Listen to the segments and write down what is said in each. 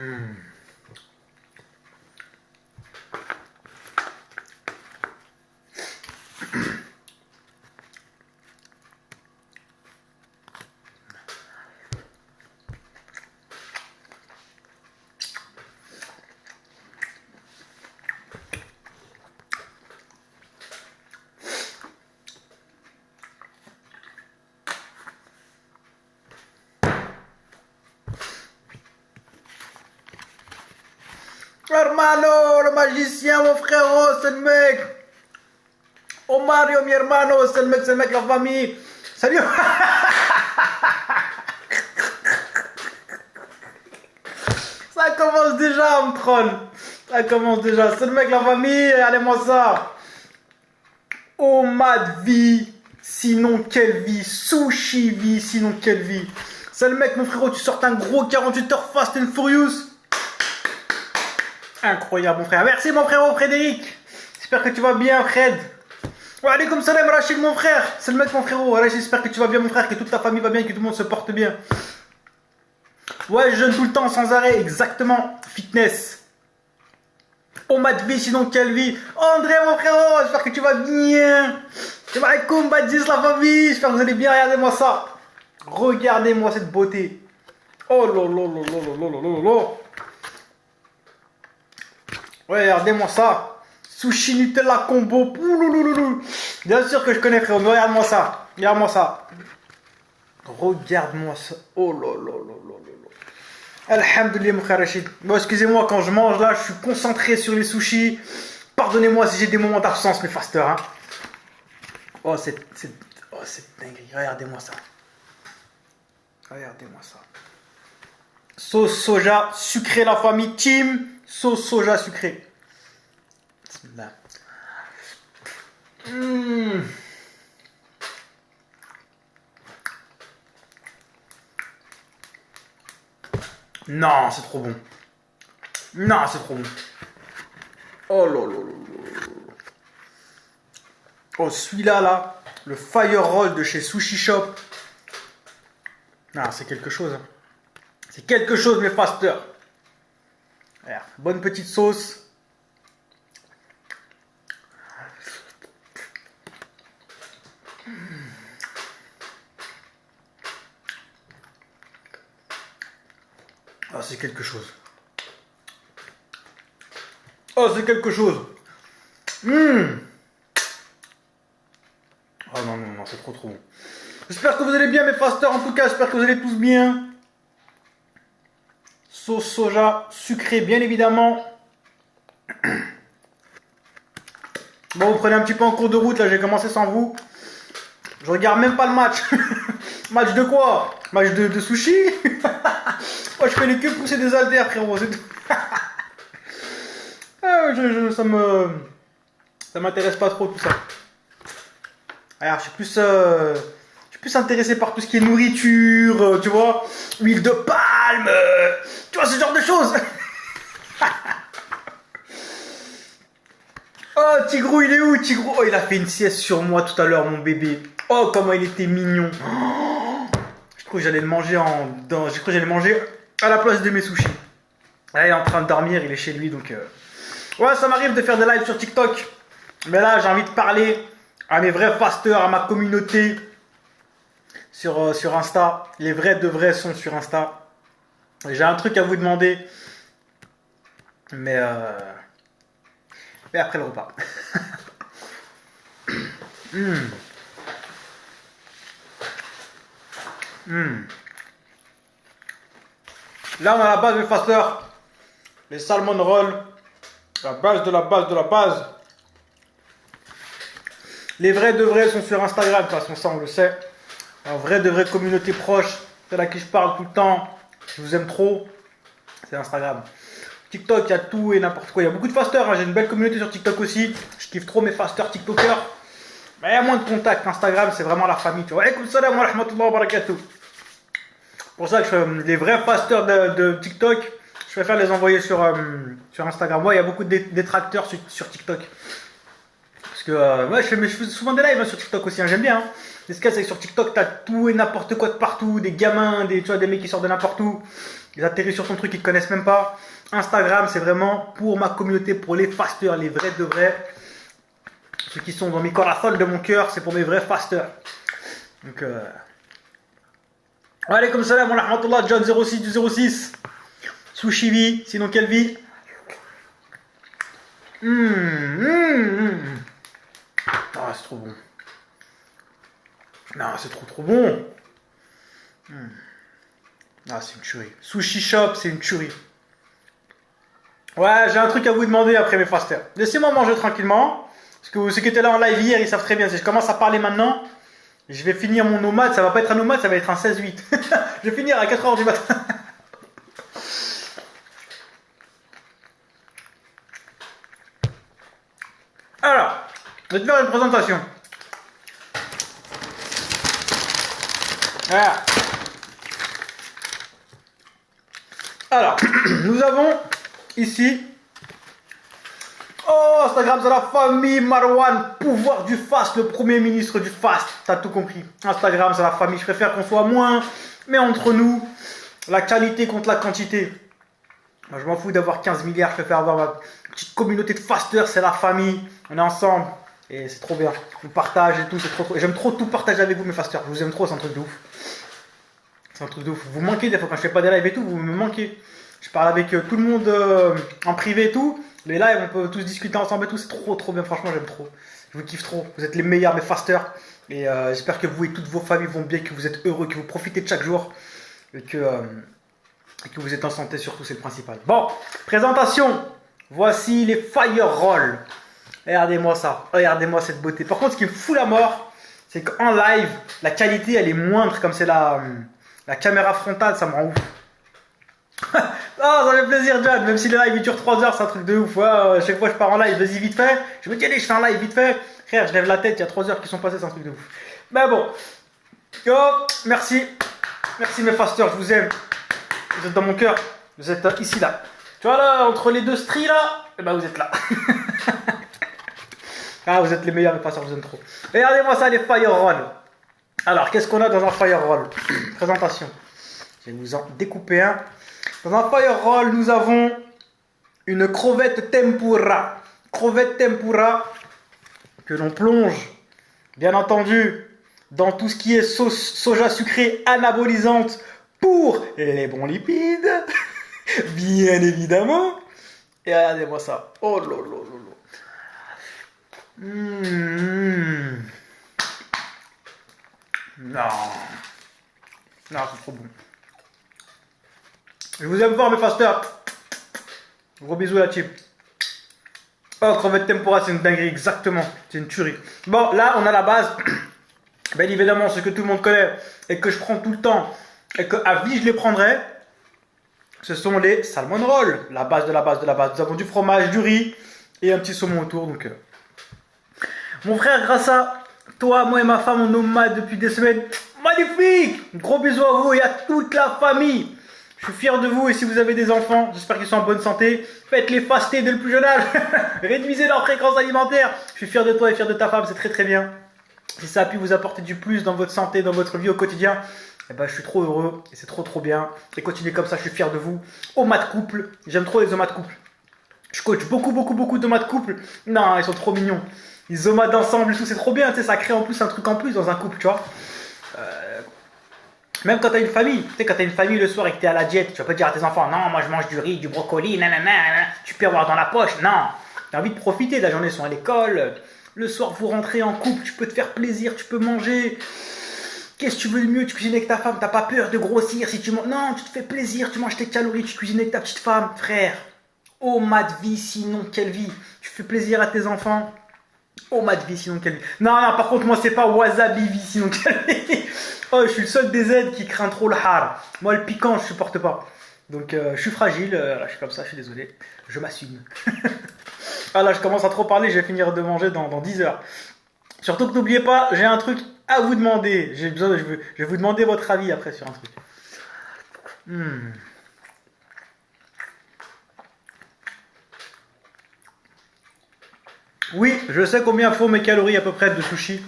Hmm. Hermano, le magicien, mon frérot, c'est le mec. Oh Mario, mi hermano, c'est le mec, la famille. Salut. Ça commence déjà, me troll. Ça commence déjà. C'est le mec, la famille. Allez-moi ça. Oh, mad vie. Sinon, quelle vie. Sushi vie. Sinon, quelle vie. C'est le mec, mon frérot. Tu sortes un gros 48 heures Fast and Furious. Incroyable, mon frère. Merci, mon frérot Frédéric. J'espère que tu vas bien, Fred. Wa alaykoum salam, Rachid, mon frère. C'est le mec, mon frérot. Rachid, j'espère que tu vas bien, mon frère. Que toute ta famille va bien. Que tout le monde se porte bien. Ouais, je jeûne tout le temps, sans arrêt. Exactement. Fitness. Oh, ma vie, sinon quelle vie. André, mon frérot. J'espère que tu vas bien. Salam alaykoum, Badis, la famille. J'espère que vous allez bien. Regardez-moi ça. Regardez-moi cette beauté. Oh lolo. Ouais, regardez-moi ça. Sushi Nutella combo. Pouloulouloulou. Bien sûr que je connais, frérot. Mais regarde-moi ça. Regarde-moi ça. Regarde-moi ça. Oh lolo. Alhamdoulilah, mon frère Rachid. Bon, excusez-moi, quand je mange là, je suis concentré sur les sushis. Pardonnez-moi si j'ai des moments d'absence, mes fasteurs. Hein. Oh, c'est dingue. Regardez-moi ça. Regardez-moi ça. Sauce soja sucrée, la famille Team. Sauce soja sucrée. Bismillah. Non, c'est trop bon. Non, c'est trop bon. Oh lolo. Oh, celui-là, là, le Fire Roll de chez Sushi Shop. Ah, c'est quelque chose. Hein. C'est quelque chose, mes fasters. Regarde, bonne petite sauce. Ah, c'est quelque chose. Oh, c'est quelque chose. Oh non, c'est trop bon. J'espère que vous allez bien, mes fasters. En tout cas, j'espère que vous allez tous bien. Sauce soja sucrée, bien évidemment. Bon, vous prenez un petit peu en cours de route. Là, j'ai commencé sans vous. Je regarde même pas le match. Match de quoi? Match de sushi. Moi, je fais que pousser des haltères, frérot. C'est tout. Ça m'intéresse pas trop tout ça. Alors, je suis plus intéressé par tout ce qui est nourriture, tu vois, huile de palme, tu vois, ce genre de choses. Oh, Tigrou, il est où, Tigrou? Oh, il a fait une sieste sur moi tout à l'heure, mon bébé. Oh, comment il était mignon. Oh, je crois que j'allais le manger à la place de mes sushis. Là, il est en train de dormir, il est chez lui, donc... Ouais, ça m'arrive de faire des lives sur TikTok. Mais là, j'ai envie de parler à mes vrais fasteurs, à ma communauté sur Insta. Les vrais de vrais sont sur Insta. J'ai un truc à vous demander. Mais après le repas. Là, on a la base des fasteurs. Les salmon rolls. La base de la base de la base. Les vrais de vrais sont sur Instagram, de toute façon, ça on le sait. La vraie de vraie communauté proche, celle à qui je parle tout le temps, je vous aime trop, c'est Instagram. TikTok, il y a tout et n'importe quoi. Il y a beaucoup de fasteurs, hein. J'ai une belle communauté sur TikTok aussi. Je kiffe trop mes fasteurs TikTokers. Mais il y a moins de contacts. Instagram, c'est vraiment la famille. Tu vois. Alaykoum salam wa rahmatullahi wa barakatuh. Pour ça que je fais les vrais fasteurs de TikTok, je préfère les envoyer sur Instagram. Ouais, il y a beaucoup de détracteurs sur TikTok. Parce que ouais, je fais souvent des lives hein, sur TikTok aussi, hein, j'aime bien. Hein. Ce qu'il y a, c'est que sur TikTok, t'as tout et n'importe quoi de partout, des gamins, tu vois, des mecs qui sortent de n'importe où, ils atterrissent sur ton truc, ils te connaissent même pas. Instagram, c'est vraiment pour ma communauté, pour les fasters, les vrais de vrais. Ceux qui sont dans mes corazones de mon cœur, c'est pour mes vrais fasters. Donc, Alaykoum salam wa rahmatullah, John 06 du 06. Sushi vie, sinon quelle vie? Ah, c'est trop bon. Non, c'est trop bon. Ah, c'est une tuerie. Sushi Shop, c'est une tuerie. Ouais, j'ai un truc à vous demander après mes fasters. Laissez-moi manger tranquillement. Parce que ceux qui étaient là en live hier, ils savent très bien. Si je commence à parler maintenant, je vais finir mon nomade. Ça va pas être un nomade, ça va être un 16-8. Je vais finir à 4h du matin. Alors, je vais te faire une présentation. Voilà. Alors, nous avons ici, oh, Instagram, c'est la famille Marwan, pouvoir du fast, le premier ministre du fast. T'as tout compris. Instagram, c'est la famille. Je préfère qu'on soit moins, mais entre nous, la qualité contre la quantité. Moi, je m'en fous d'avoir 15 milliards. Je préfère avoir ma petite communauté de fasters. C'est la famille. On est ensemble. Et c'est trop bien. On partage et tout. C'est trop. J'aime trop tout partager avec vous, mes fasters. Je vous aime trop. C'est un truc de ouf. C'est un truc de ouf. Vous manquez des fois quand je fais pas des lives et tout. Vous me manquez. Je parle avec tout le monde en privé et tout. Les lives, on peut tous discuter ensemble et tout. C'est trop bien. Franchement, j'aime trop. Je vous kiffe trop. Vous êtes les meilleurs, mes fasters. Et j'espère que vous et toutes vos familles vont bien, que vous êtes heureux, que vous profitez de chaque jour. Et que vous êtes en santé, surtout, c'est le principal. Bon, présentation. Voici les fire rolls. Regardez-moi ça. Regardez-moi cette beauté. Par contre, ce qui me fout la mort, c'est qu'en live, la qualité, elle est moindre. Comme c'est la caméra frontale, ça me rend ouf. Ah, ça fait plaisir, John. Même si le live il dure 3 heures, c'est un truc de ouf. Ouais, chaque fois que je pars en live, vas-y vite fait. Je me dis, allez, je fais un live vite fait. Frère, je lève la tête, il y a 3 heures qui sont passées, c'est un truc de ouf. Mais bon. Oh, merci. Merci mes fasters, je vous aime. Vous êtes dans mon cœur. Vous êtes ici, là. Tu vois, là, entre les deux stries, là, et ben vous êtes là. Ah, vous êtes les meilleurs, mes fasters, je vous aime trop. Regardez-moi ça, les fire rolls. Alors, qu'est-ce qu'on a dans un fire roll? Présentation. Je vais vous en découper un. Dans un fire roll, nous avons une crevette tempura. Crevette tempura que l'on plonge, bien entendu, dans tout ce qui est sauce soja sucrée anabolisante pour les bons lipides, bien évidemment. Et regardez-moi ça. Oh lolo. Non, c'est trop bon. Je vous aime fort, mes fasters. Gros bisous, la team. Oh, crevette tempura, c'est une dinguerie, exactement. C'est une tuerie. Bon, là, on a la base. Bien évidemment, ce que tout le monde connaît et que je prends tout le temps et que à vie je les prendrai, ce sont les salmon rolls. La base de la base de la base. Nous avons du fromage, du riz et un petit saumon autour. Donc, mon frère, grâce à toi, moi et ma femme, on nomade depuis des semaines. Magnifique! Gros bisous à vous et à toute la famille. Je suis fier de vous et si vous avez des enfants, j'espère qu'ils sont en bonne santé. Faites-les faster dès le plus jeune âge. Réduisez leur fréquence alimentaire. Je suis fier de toi et fier de ta femme, c'est très bien. Si ça a pu vous apporter du plus dans votre santé, dans votre vie au quotidien, eh ben, je suis trop heureux et c'est trop bien. Et continuez comme ça, je suis fier de vous. Homas de couple, j'aime trop les homas de couple. Je coach beaucoup d'homas de couple. Non, ils sont trop mignons. Ils homas d'ensemble et tout, c'est trop bien. Tu sais, ça crée en plus un truc en plus dans un couple, tu vois. Même quand t'as une famille, tu sais, quand t'as une famille le soir et que t'es à la diète, tu vas pas dire à tes enfants, non, moi je mange du riz, du brocoli, nanana, tu peux avoir dans la poche. Non, t'as envie de profiter de la journée, ils sont à l'école. Le soir, vous rentrez en couple, tu peux te faire plaisir, tu peux manger. Qu'est-ce que tu veux de mieux? Tu cuisines avec ta femme, t'as pas peur de grossir si tu manges. Non, tu te fais plaisir, tu manges tes calories, tu cuisines avec ta petite femme, frère. Oh, ma de vie, sinon quelle vie? Tu fais plaisir à tes enfants. Oh, ma de vie, sinon quelle vie? Non, par contre, moi, c'est pas wasabi vie, sinon quelle vie? Oh, je suis le seul des aides qui craint trop le har. Moi, le piquant, je supporte pas. Donc, je suis fragile, je suis comme ça, je suis désolé. Je m'assume. Ah là, je commence à trop parler, je vais finir de manger dans 10 heures. Surtout que n'oubliez pas, j'ai un truc à vous demander. Je vais vous demander votre avis après sur un truc. Oui, je sais combien font mes calories à peu près de sushi.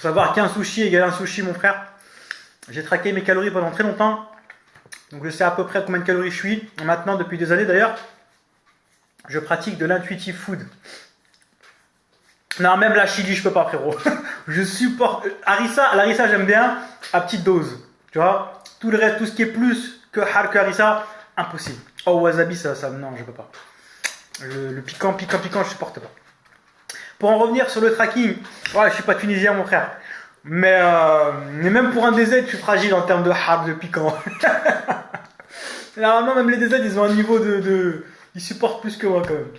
Faut savoir qu'un sushi égale un sushi, mon frère. J'ai traqué mes calories pendant très longtemps. Donc je sais à peu près combien de calories je suis. Et maintenant, depuis des années d'ailleurs, je pratique de l'intuitive food. Non, même la chili, je peux pas, frérot. Je supporte. Harissa, j'aime bien à petite dose. Tu vois, tout le reste, tout ce qui est plus que harissa, impossible. Oh, wasabi, ça, non, je peux pas. Le piquant, je supporte pas. Pour en revenir sur le tracking, ouais, je suis pas tunisien, mon frère. Mais même pour un DZ, je suis fragile en termes de hard, de piquant. Normalement, même les DZ, ils ont un niveau ils supportent plus que moi, quand même.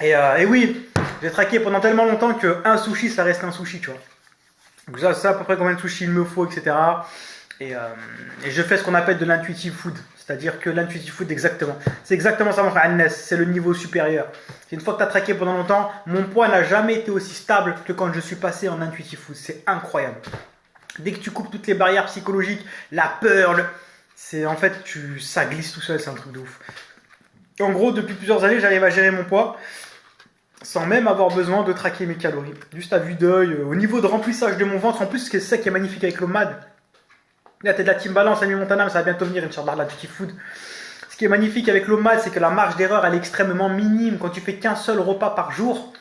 Et oui, j'ai traqué pendant tellement longtemps qu'un sushi, ça reste un sushi, tu vois. Donc ça, c'est à peu près combien de sushis il me faut, etc. Et je fais ce qu'on appelle de l'intuitive food. C'est-à-dire que l'intuitive food, exactement. C'est exactement ça, mon frère Agnès. C'est le niveau supérieur. Une fois que tu as traqué pendant longtemps, mon poids n'a jamais été aussi stable que quand je suis passé en intuitive food. C'est incroyable. Dès que tu coupes toutes les barrières psychologiques, la peur, en fait, ça glisse tout seul. C'est un truc de ouf. En gros, depuis plusieurs années, j'arrive à gérer mon poids sans même avoir besoin de traquer mes calories. Juste à vue d'œil, au niveau de remplissage de mon ventre. En plus, c'est ça qui est magnifique avec l'OMAD. Là, t'es de la team balance, Ami Montana, mais ça va bientôt venir, Inch'Allah, la Tutti Food. Ce qui est magnifique avec l'OMAD, c'est que la marge d'erreur, elle est extrêmement minime. Quand tu fais qu'un seul repas par jour,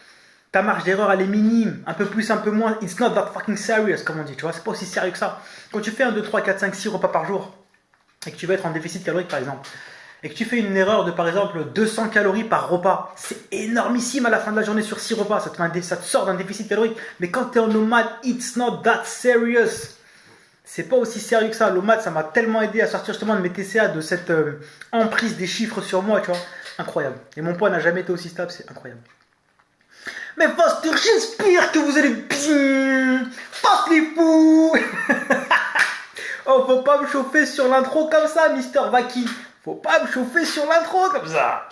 ta marge d'erreur, elle est minime. Un peu plus, un peu moins. It's not that fucking serious, comme on dit, tu vois. C'est pas aussi sérieux que ça. Quand tu fais 1, 2, 3, 4, 5, 6 repas par jour, et que tu vas être en déficit calorique, par exemple, et que tu fais une erreur de, par exemple, 200 calories par repas, c'est énormissime à la fin de la journée sur 6 repas. Ça te sort d'un déficit calorique. Mais quand tu es en OMAD, it's not that serious. C'est pas aussi sérieux que ça. L'OMAD, ça m'a tellement aidé à sortir justement de mes TCA, de cette emprise des chiffres sur moi, tu vois. Incroyable. Et mon poids n'a jamais été aussi stable, c'est incroyable. Mais Pasteur, j'espère que vous allez bien. Passe les fous. Oh, faut pas me chauffer sur l'intro comme ça, Mister Vaki. Faut pas me chauffer sur l'intro comme ça.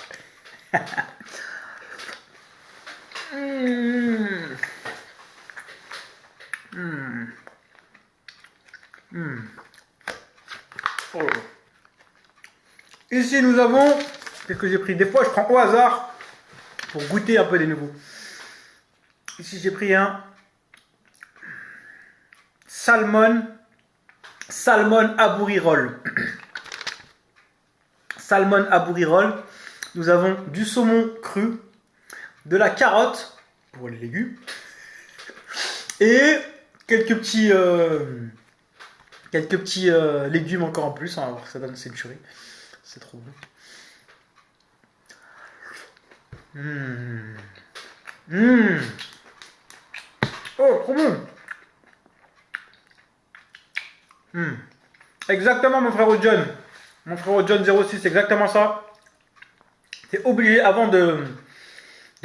Oh. Ici nous avons, qu'est-ce que j'ai pris? Des fois je prends au hasard pour goûter un peu des nouveaux. Ici j'ai pris un salmon abouri roll. Salmon abouri roll. Nous avons du saumon cru, de la carotte pour les légumes et quelques petits légumes encore en plus. On va voir que ça donne, c'est une tuerie. C'est trop bon. Oh, trop bon. Exactement, mon frère John. Mon frère John 06, exactement ça. T'es obligé, avant de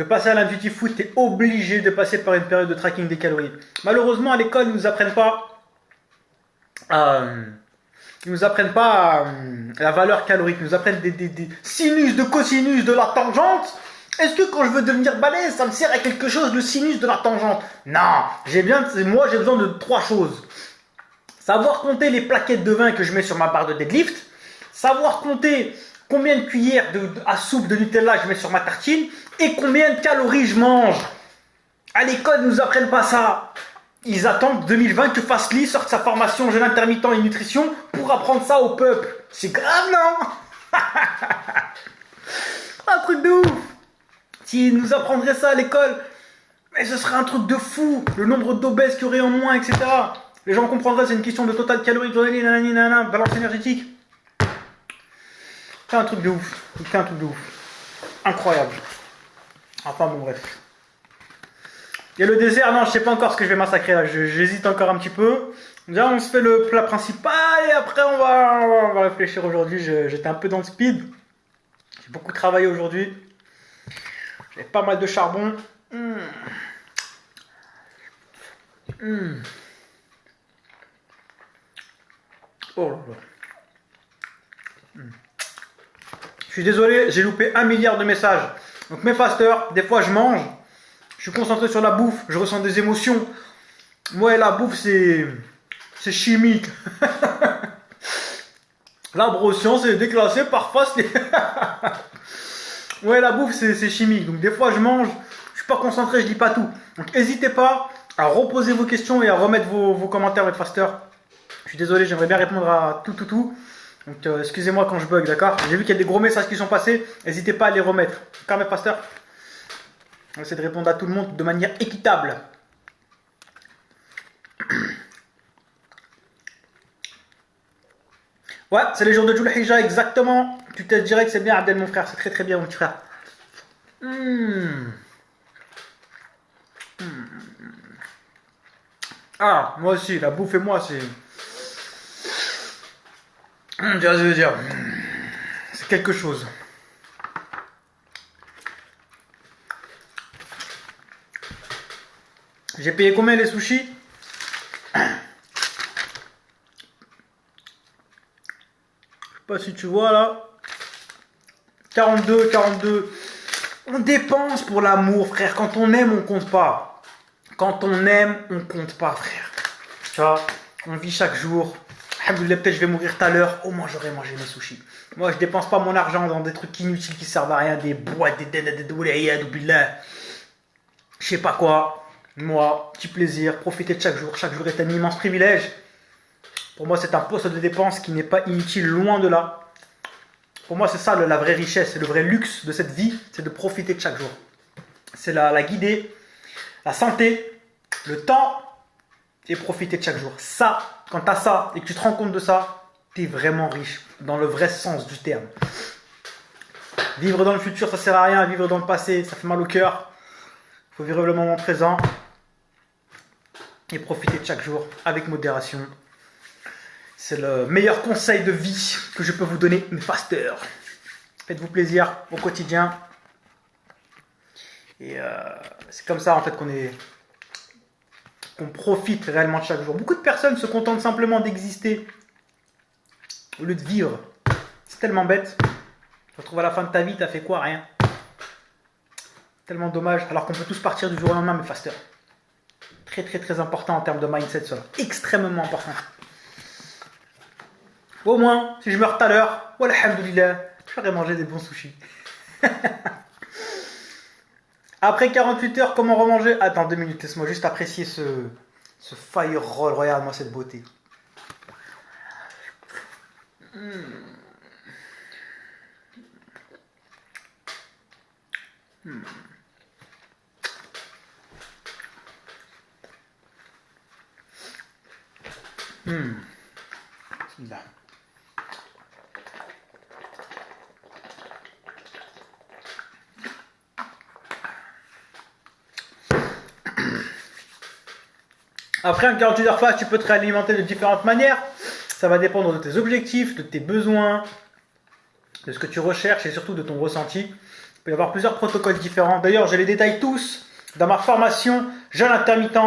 passer à l'intuitive food, t'es obligé de passer par une période de tracking des calories. Malheureusement, à l'école, ils nous apprennent pas la valeur calorique. Ils nous apprennent des sinus, de cosinus, de la tangente. Est-ce que quand je veux devenir balèze, ça me sert à quelque chose, le sinus de la tangente? Non, moi j'ai besoin de 3 choses. Savoir compter les plaquettes de vin que je mets sur ma barre de deadlift. Savoir compter combien de cuillères à soupe de Nutella je mets sur ma tartine. Et combien de calories je mange. À l'école, ils ne nous apprennent pas ça. Ils attendent 2020 que Fastly sorte sa formation jeûne intermittent et nutrition pour apprendre ça au peuple. C'est grave, non? Un truc de ouf. S'ils nous apprendraient ça à l'école, mais ce serait un truc de fou. Le nombre d'obèses qu'il y aurait en moins, etc. Les gens comprendraient, c'est une question de total calorique journalier, nanana, balance énergétique. C'est un truc de ouf. C'est un truc de ouf. Incroyable. Enfin bon, bref. Il y a le dessert, non, je sais pas encore ce que je vais massacrer là, j'hésite encore un petit peu. Déjà, on se fait le plat principal et après on va réfléchir aujourd'hui. J'étais un peu dans le speed. J'ai beaucoup travaillé aujourd'hui. J'avais pas mal de charbon. Oh là là. Je suis désolé, j'ai loupé 1 milliard de messages. Donc mes fasteurs, des fois je mange, je suis concentré sur la bouffe, je ressens des émotions. Ouais, la bouffe c'est chimique. La brossian c'est déclassé par Fastly. Ouais, la bouffe c'est chimique. Donc des fois je mange, je suis suis pas concentré, je lis pas tout. Donc n'hésitez pas à reposer vos questions et à remettre vos commentaires, mes fasters. Je suis désolé, j'aimerais bien répondre à tout. Donc excusez-moi quand je bug, d'accord? J'ai vu qu'il y a des gros messages qui sont passés, n'hésitez pas à les remettre. D'accord mes pasteurs? On va essayer de répondre à tout le monde de manière équitable. Ouais, c'est les jours de Dhul Hijjah, exactement. Tu testes direct, c'est bien Abdel mon frère, c'est très bien mon petit frère. Ah, moi aussi, la bouffe et moi, c'est... Je veux dire, c'est quelque chose. J'ai payé combien les sushis? Je sais pas si tu vois là. 42. On dépense pour l'amour, frère. Quand on aime, on compte pas. Quand on aime, on compte pas, frère. Tu vois, on vit chaque jour. Alhamdoulilah, peut-être je vais mourir tout à l'heure. Au moins j'aurais mangé mes sushis. Moi, je dépense pas mon argent dans des trucs inutiles qui servent à rien, des boîtes, des je sais pas quoi. Moi, petit plaisir, profiter de chaque jour. Chaque jour est un immense privilège. Pour moi, c'est un poste de dépense qui n'est pas inutile, loin de là. Pour moi, c'est ça la vraie richesse, c'est le vrai luxe de cette vie, c'est de profiter de chaque jour. C'est la guider, la santé, le temps et profiter de chaque jour. Ça, quand tu as ça et que tu te rends compte de ça, tu es vraiment riche, dans le vrai sens du terme. Vivre dans le futur, ça sert à rien. Vivre dans le passé, ça fait mal au cœur. Il faut vivre le moment présent et profiter de chaque jour avec modération. C'est le meilleur conseil de vie que je peux vous donner, mes pasteurs. Faites-vous plaisir au quotidien. Et c'est comme ça en fait qu'on profite réellement de chaque jour. Beaucoup de personnes se contentent simplement d'exister au lieu de vivre. C'est tellement bête. Tu te retrouves à la fin de ta vie, t'as fait quoi? Rien. Tellement dommage. Alors qu'on peut tous partir du jour au lendemain, mes pasteurs. Très important en termes de mindset, cela. Extrêmement important. Au moins, si je meurs tout à l'heure, alhamdoulilah, je ferai manger des bons sushis. Après 48 heures, comment remanger? Attends 2 minutes, laisse-moi juste apprécier ce fire roll. Regarde-moi cette beauté. Bismillah. Après un 48 heures fast, tu peux te réalimenter de différentes manières. Ça va dépendre de tes objectifs, de tes besoins, de ce que tu recherches et surtout de ton ressenti. Il peut y avoir plusieurs protocoles différents. D'ailleurs, je les détaille tous dans ma formation Jeûne intermittent,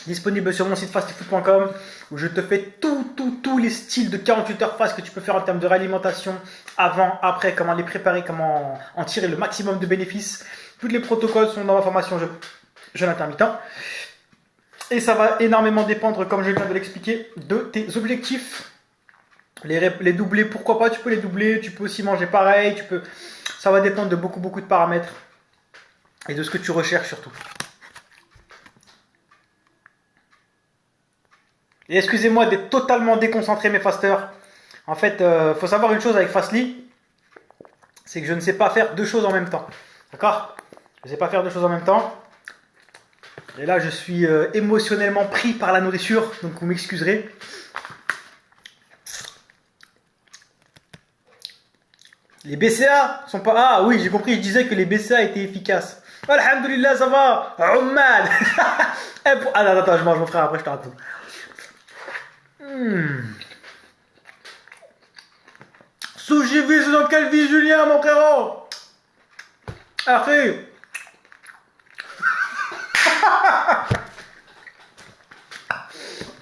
disponible sur mon site fastifood.com, où je te fais tous les styles de 48 heures fast que tu peux faire en termes de réalimentation, avant, après, comment les préparer, comment en tirer le maximum de bénéfices. Tous les protocoles sont dans ma formation Jeûne intermittent. Et ça va énormément dépendre, comme je viens de l'expliquer, de tes objectifs. Les doubler, pourquoi pas, tu peux les doubler, tu peux aussi manger pareil, ça va dépendre de beaucoup de paramètres et de ce que tu recherches surtout. Et excusez-moi d'être totalement déconcentré mes fasteurs. En fait, faut savoir une chose avec Fastly, c'est que je ne sais pas faire 2 choses en même temps. D'accord? Je ne sais pas faire 2 choses en même temps. Et là, je suis émotionnellement pris par la nourriture, donc vous m'excuserez. Les BCA sont pas... Ah oui, j'ai compris, je disais que les BCA étaient efficaces. Alhamdulillah, ça va. Ummal. Attends, je mange mon frère, après je te raconte. Sushi vie, c'est dans quelle vie, Julien, mon frérot? Arrête.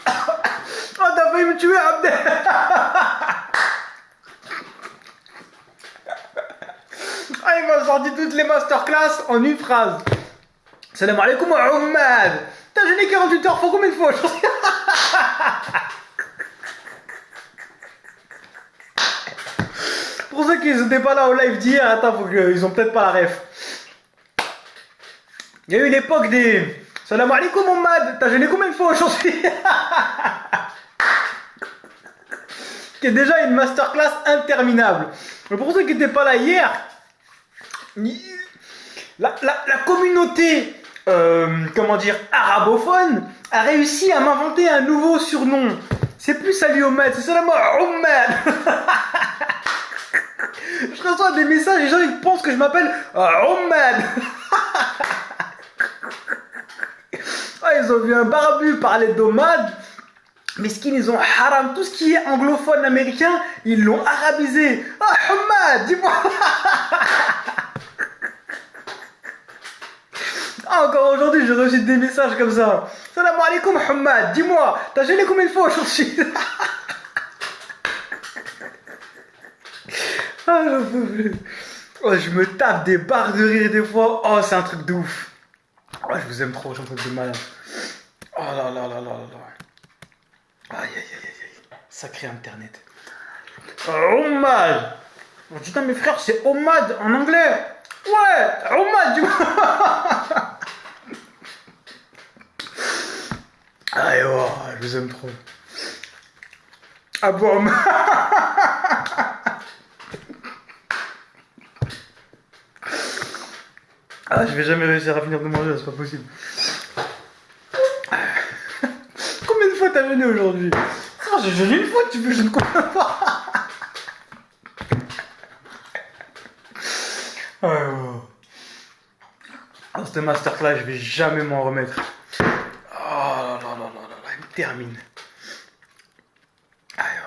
Oh, t'as failli me tuer, Abdel. Ah, il m'a sorti toutes les masterclass en une phrase. Salam alaikum wa Oumad. T'as jeûné 48 heures, faut combien de fois? Pour ceux qui n'étaient pas là au live d'hier, attends, ils ont peut-être pas la ref. Il y a eu l'époque des... Salam alaikum Mohamed, t'as jeûné combien de fois aujourd'hui? Qui est déjà une masterclass interminable. Mais pour ceux qui n'étaient pas là hier, la communauté, comment dire, arabophone a réussi à m'inventer un nouveau surnom. C'est plus salut Ahmed, c'est Salam Ahmed. Je reçois des messages, les gens ils pensent que je m'appelle Ahmed. Ah, ils ont vu un barbu parler d'Omad, mais ce qu'ils ont haram, tout ce qui est anglophone américain, ils l'ont arabisé. Ah, Ahmed, dis-moi. Ah, encore aujourd'hui, j'ai reçu des messages comme ça. Salam alaikum, Ahmed, dis-moi, t'as gêné combien de fois aujourd'hui? Ah, j'en peux plus. Oh, je me tape des barres de rire des fois. Oh, c'est un truc de ouf. Oh, je vous aime trop, j'en peux de malade. Oh là là là là là là. Aïe aïe aïe aïe. Sacré internet. Omad. Oh, putain, mes frères, c'est Omad en anglais. Ouais, Omad, du coup. Aïe, oh, je vous aime trop. Ah bon. Ah, je vais jamais réussir à finir de manger, c'est pas possible. Combien de fois t'as venu aujourd'hui? Oh, j'ai jeûné une fois, tu veux, je ne comprends pas. Oh, cette masterclass, je vais jamais m'en remettre. Oh là là là là là, il me termine. Aïe, oh.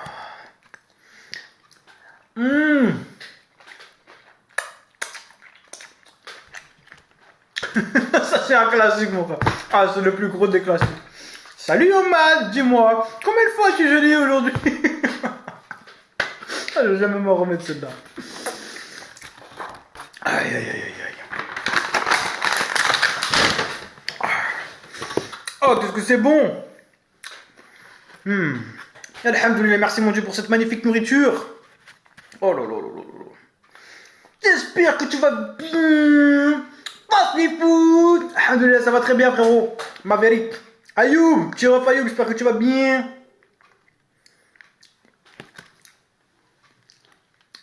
Ça c'est un classique mon frère. Ah c'est le plus gros des classiques. Salut Omad, dis-moi, combien de fois tu jeûné aujourd'hui? Ah, je vais jamais m'en remettre celle-là. Aïe aïe aïe aïe aïe. Oh qu'est-ce que c'est bon. Alhamdoulilah, merci mon Dieu pour cette magnifique nourriture. Oh là là là là là. J'espère que tu vas bien. Passe les foot. Alhamdoulilah, ça va très bien frérot. Maverick. Ayoub, Tirov Ayoub, j'espère que tu vas bien.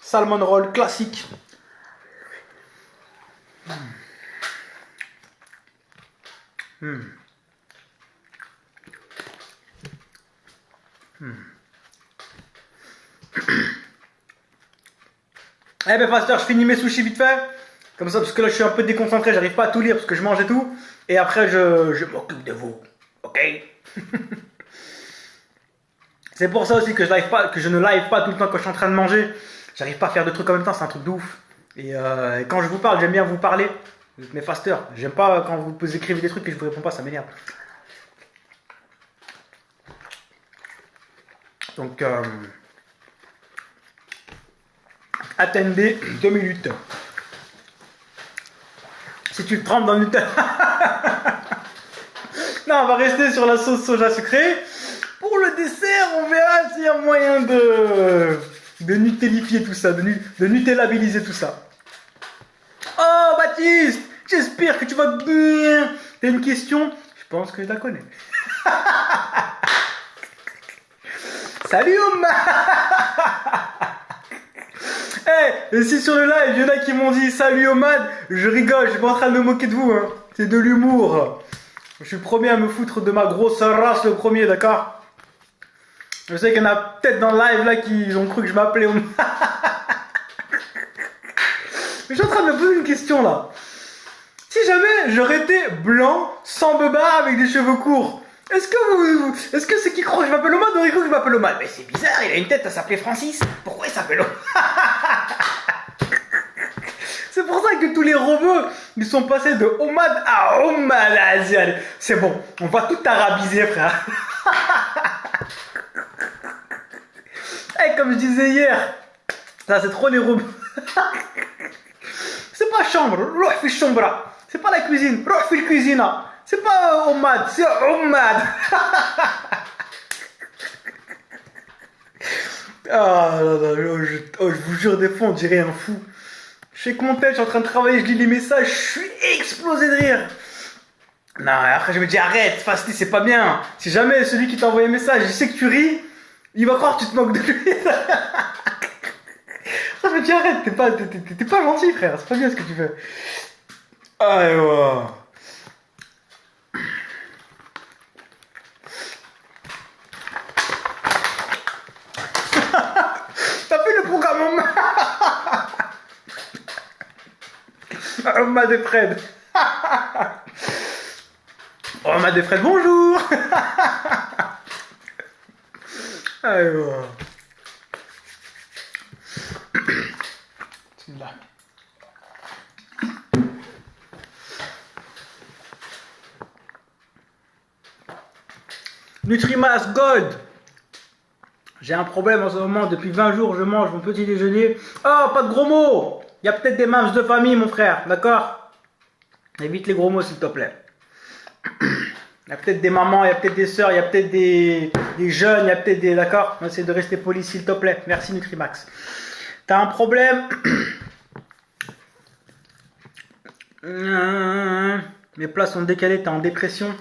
Salmon roll classique. Eh ben Pasteur, je finis mes sushis vite fait. Comme ça, parce que là je suis un peu déconcentré, j'arrive pas à tout lire parce que je mange et tout. Et après je m'occupe de vous. Ok. C'est pour ça aussi que je ne live pas tout le temps quand je suis en train de manger. J'arrive pas à faire deux trucs en même temps, c'est un truc de ouf. Et quand je vous parle, j'aime bien vous parler. Vous êtes mes fasteurs. J'aime pas quand vous écrivez des trucs et je vous réponds pas, ça m'énerve. Donc, attendez 2 minutes. Si tu te trempes dans le Nutella. Non, on va rester sur la sauce soja sucrée. Pour le dessert, on verra s'il y a moyen de nutellifier tout ça, de nutellabiliser tout ça. Oh, Baptiste, j'espère que tu vas bien. T'as une question? Je pense que je la connais. Salut, Omar. Et si sur le live, il y en a qui m'ont dit salut Omad, je rigole, je suis pas en train de me moquer de vous, hein. C'est de l'humour. Je suis le premier à me foutre de ma grosse race, le premier, d'accord? Je sais qu'il y en a peut-être dans le live là qui ont cru que je m'appelais Omad. Mais je suis en train de me poser une question là. Si jamais j'aurais été blanc, sans beubare, avec des cheveux courts, est-ce que ceux qui croient que je m'appelle Omad auraient cru que je m'appelle Omad? Mais c'est bizarre, il a une tête à s'appeler Francis. Pourquoi il s'appelle Omad? C'est pour ça que tous les robots, ils sont passés de Omad à Omad. C'est bon, on va tout arabiser, frère. Hey, comme je disais hier, ça c'est trop les robots. C'est pas chambre, roh fi chambra. C'est pas la cuisine, roh fi cuisina. C'est pas Omad, c'est Omad. Ah là là, je vous jure, des fois on dirait un fou. Je sais que mon tel, je suis en train de travailler, je lis les messages, je suis explosé de rire. Non, après je me dis arrête, Fastly, c'est pas bien. Si jamais celui qui t'a envoyé un message, il sait que tu ris, il va croire que tu te moques de lui. Je me dis arrête, t'es pas gentil frère, c'est pas bien ce que tu fais. Ah ouais. T'as fait le programme en m'a de Fred. Oh m'a de Fred, bonjour. Alors. Nutrimas God. J'ai un problème en ce moment, depuis 20 jours je mange mon petit déjeuner. Oh, pas de gros mots. Il y a peut-être des mams de famille mon frère, d'accord? Évite les gros mots s'il te plaît. Il y a peut-être des mamans, il y a peut-être des sœurs, il y a peut-être des jeunes, il y a peut-être des... D'accord? On essaie de rester poli s'il te plaît. Merci Nutrimax. T'as un problème? Mes plats sont décalés, t'es en dépression.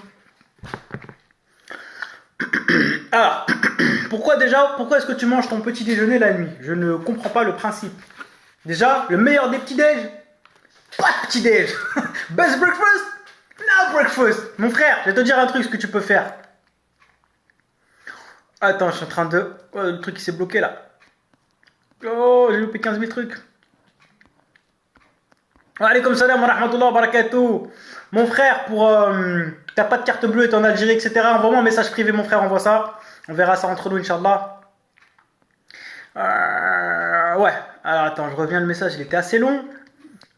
Alors, pourquoi est-ce que tu manges ton petit déjeuner la nuit? Je ne comprends pas le principe. Déjà, le meilleur des petits déj, pas de petit déj. Best breakfast, no breakfast. Mon frère, je vais te dire un truc, ce que tu peux faire. Attends, je suis en train de... Oh, le truc qui s'est bloqué là. Oh, j'ai loupé 15 000 trucs. Alaykoum salam wa rahmatullah wa barakatuh. Mon frère, t'as pas de carte bleue, t'es en Algérie, etc. Envoie-moi un message privé, mon frère, envoie ça. On verra ça entre nous, Inch'Allah. Ouais. Alors attends, je reviens, le message, il était assez long.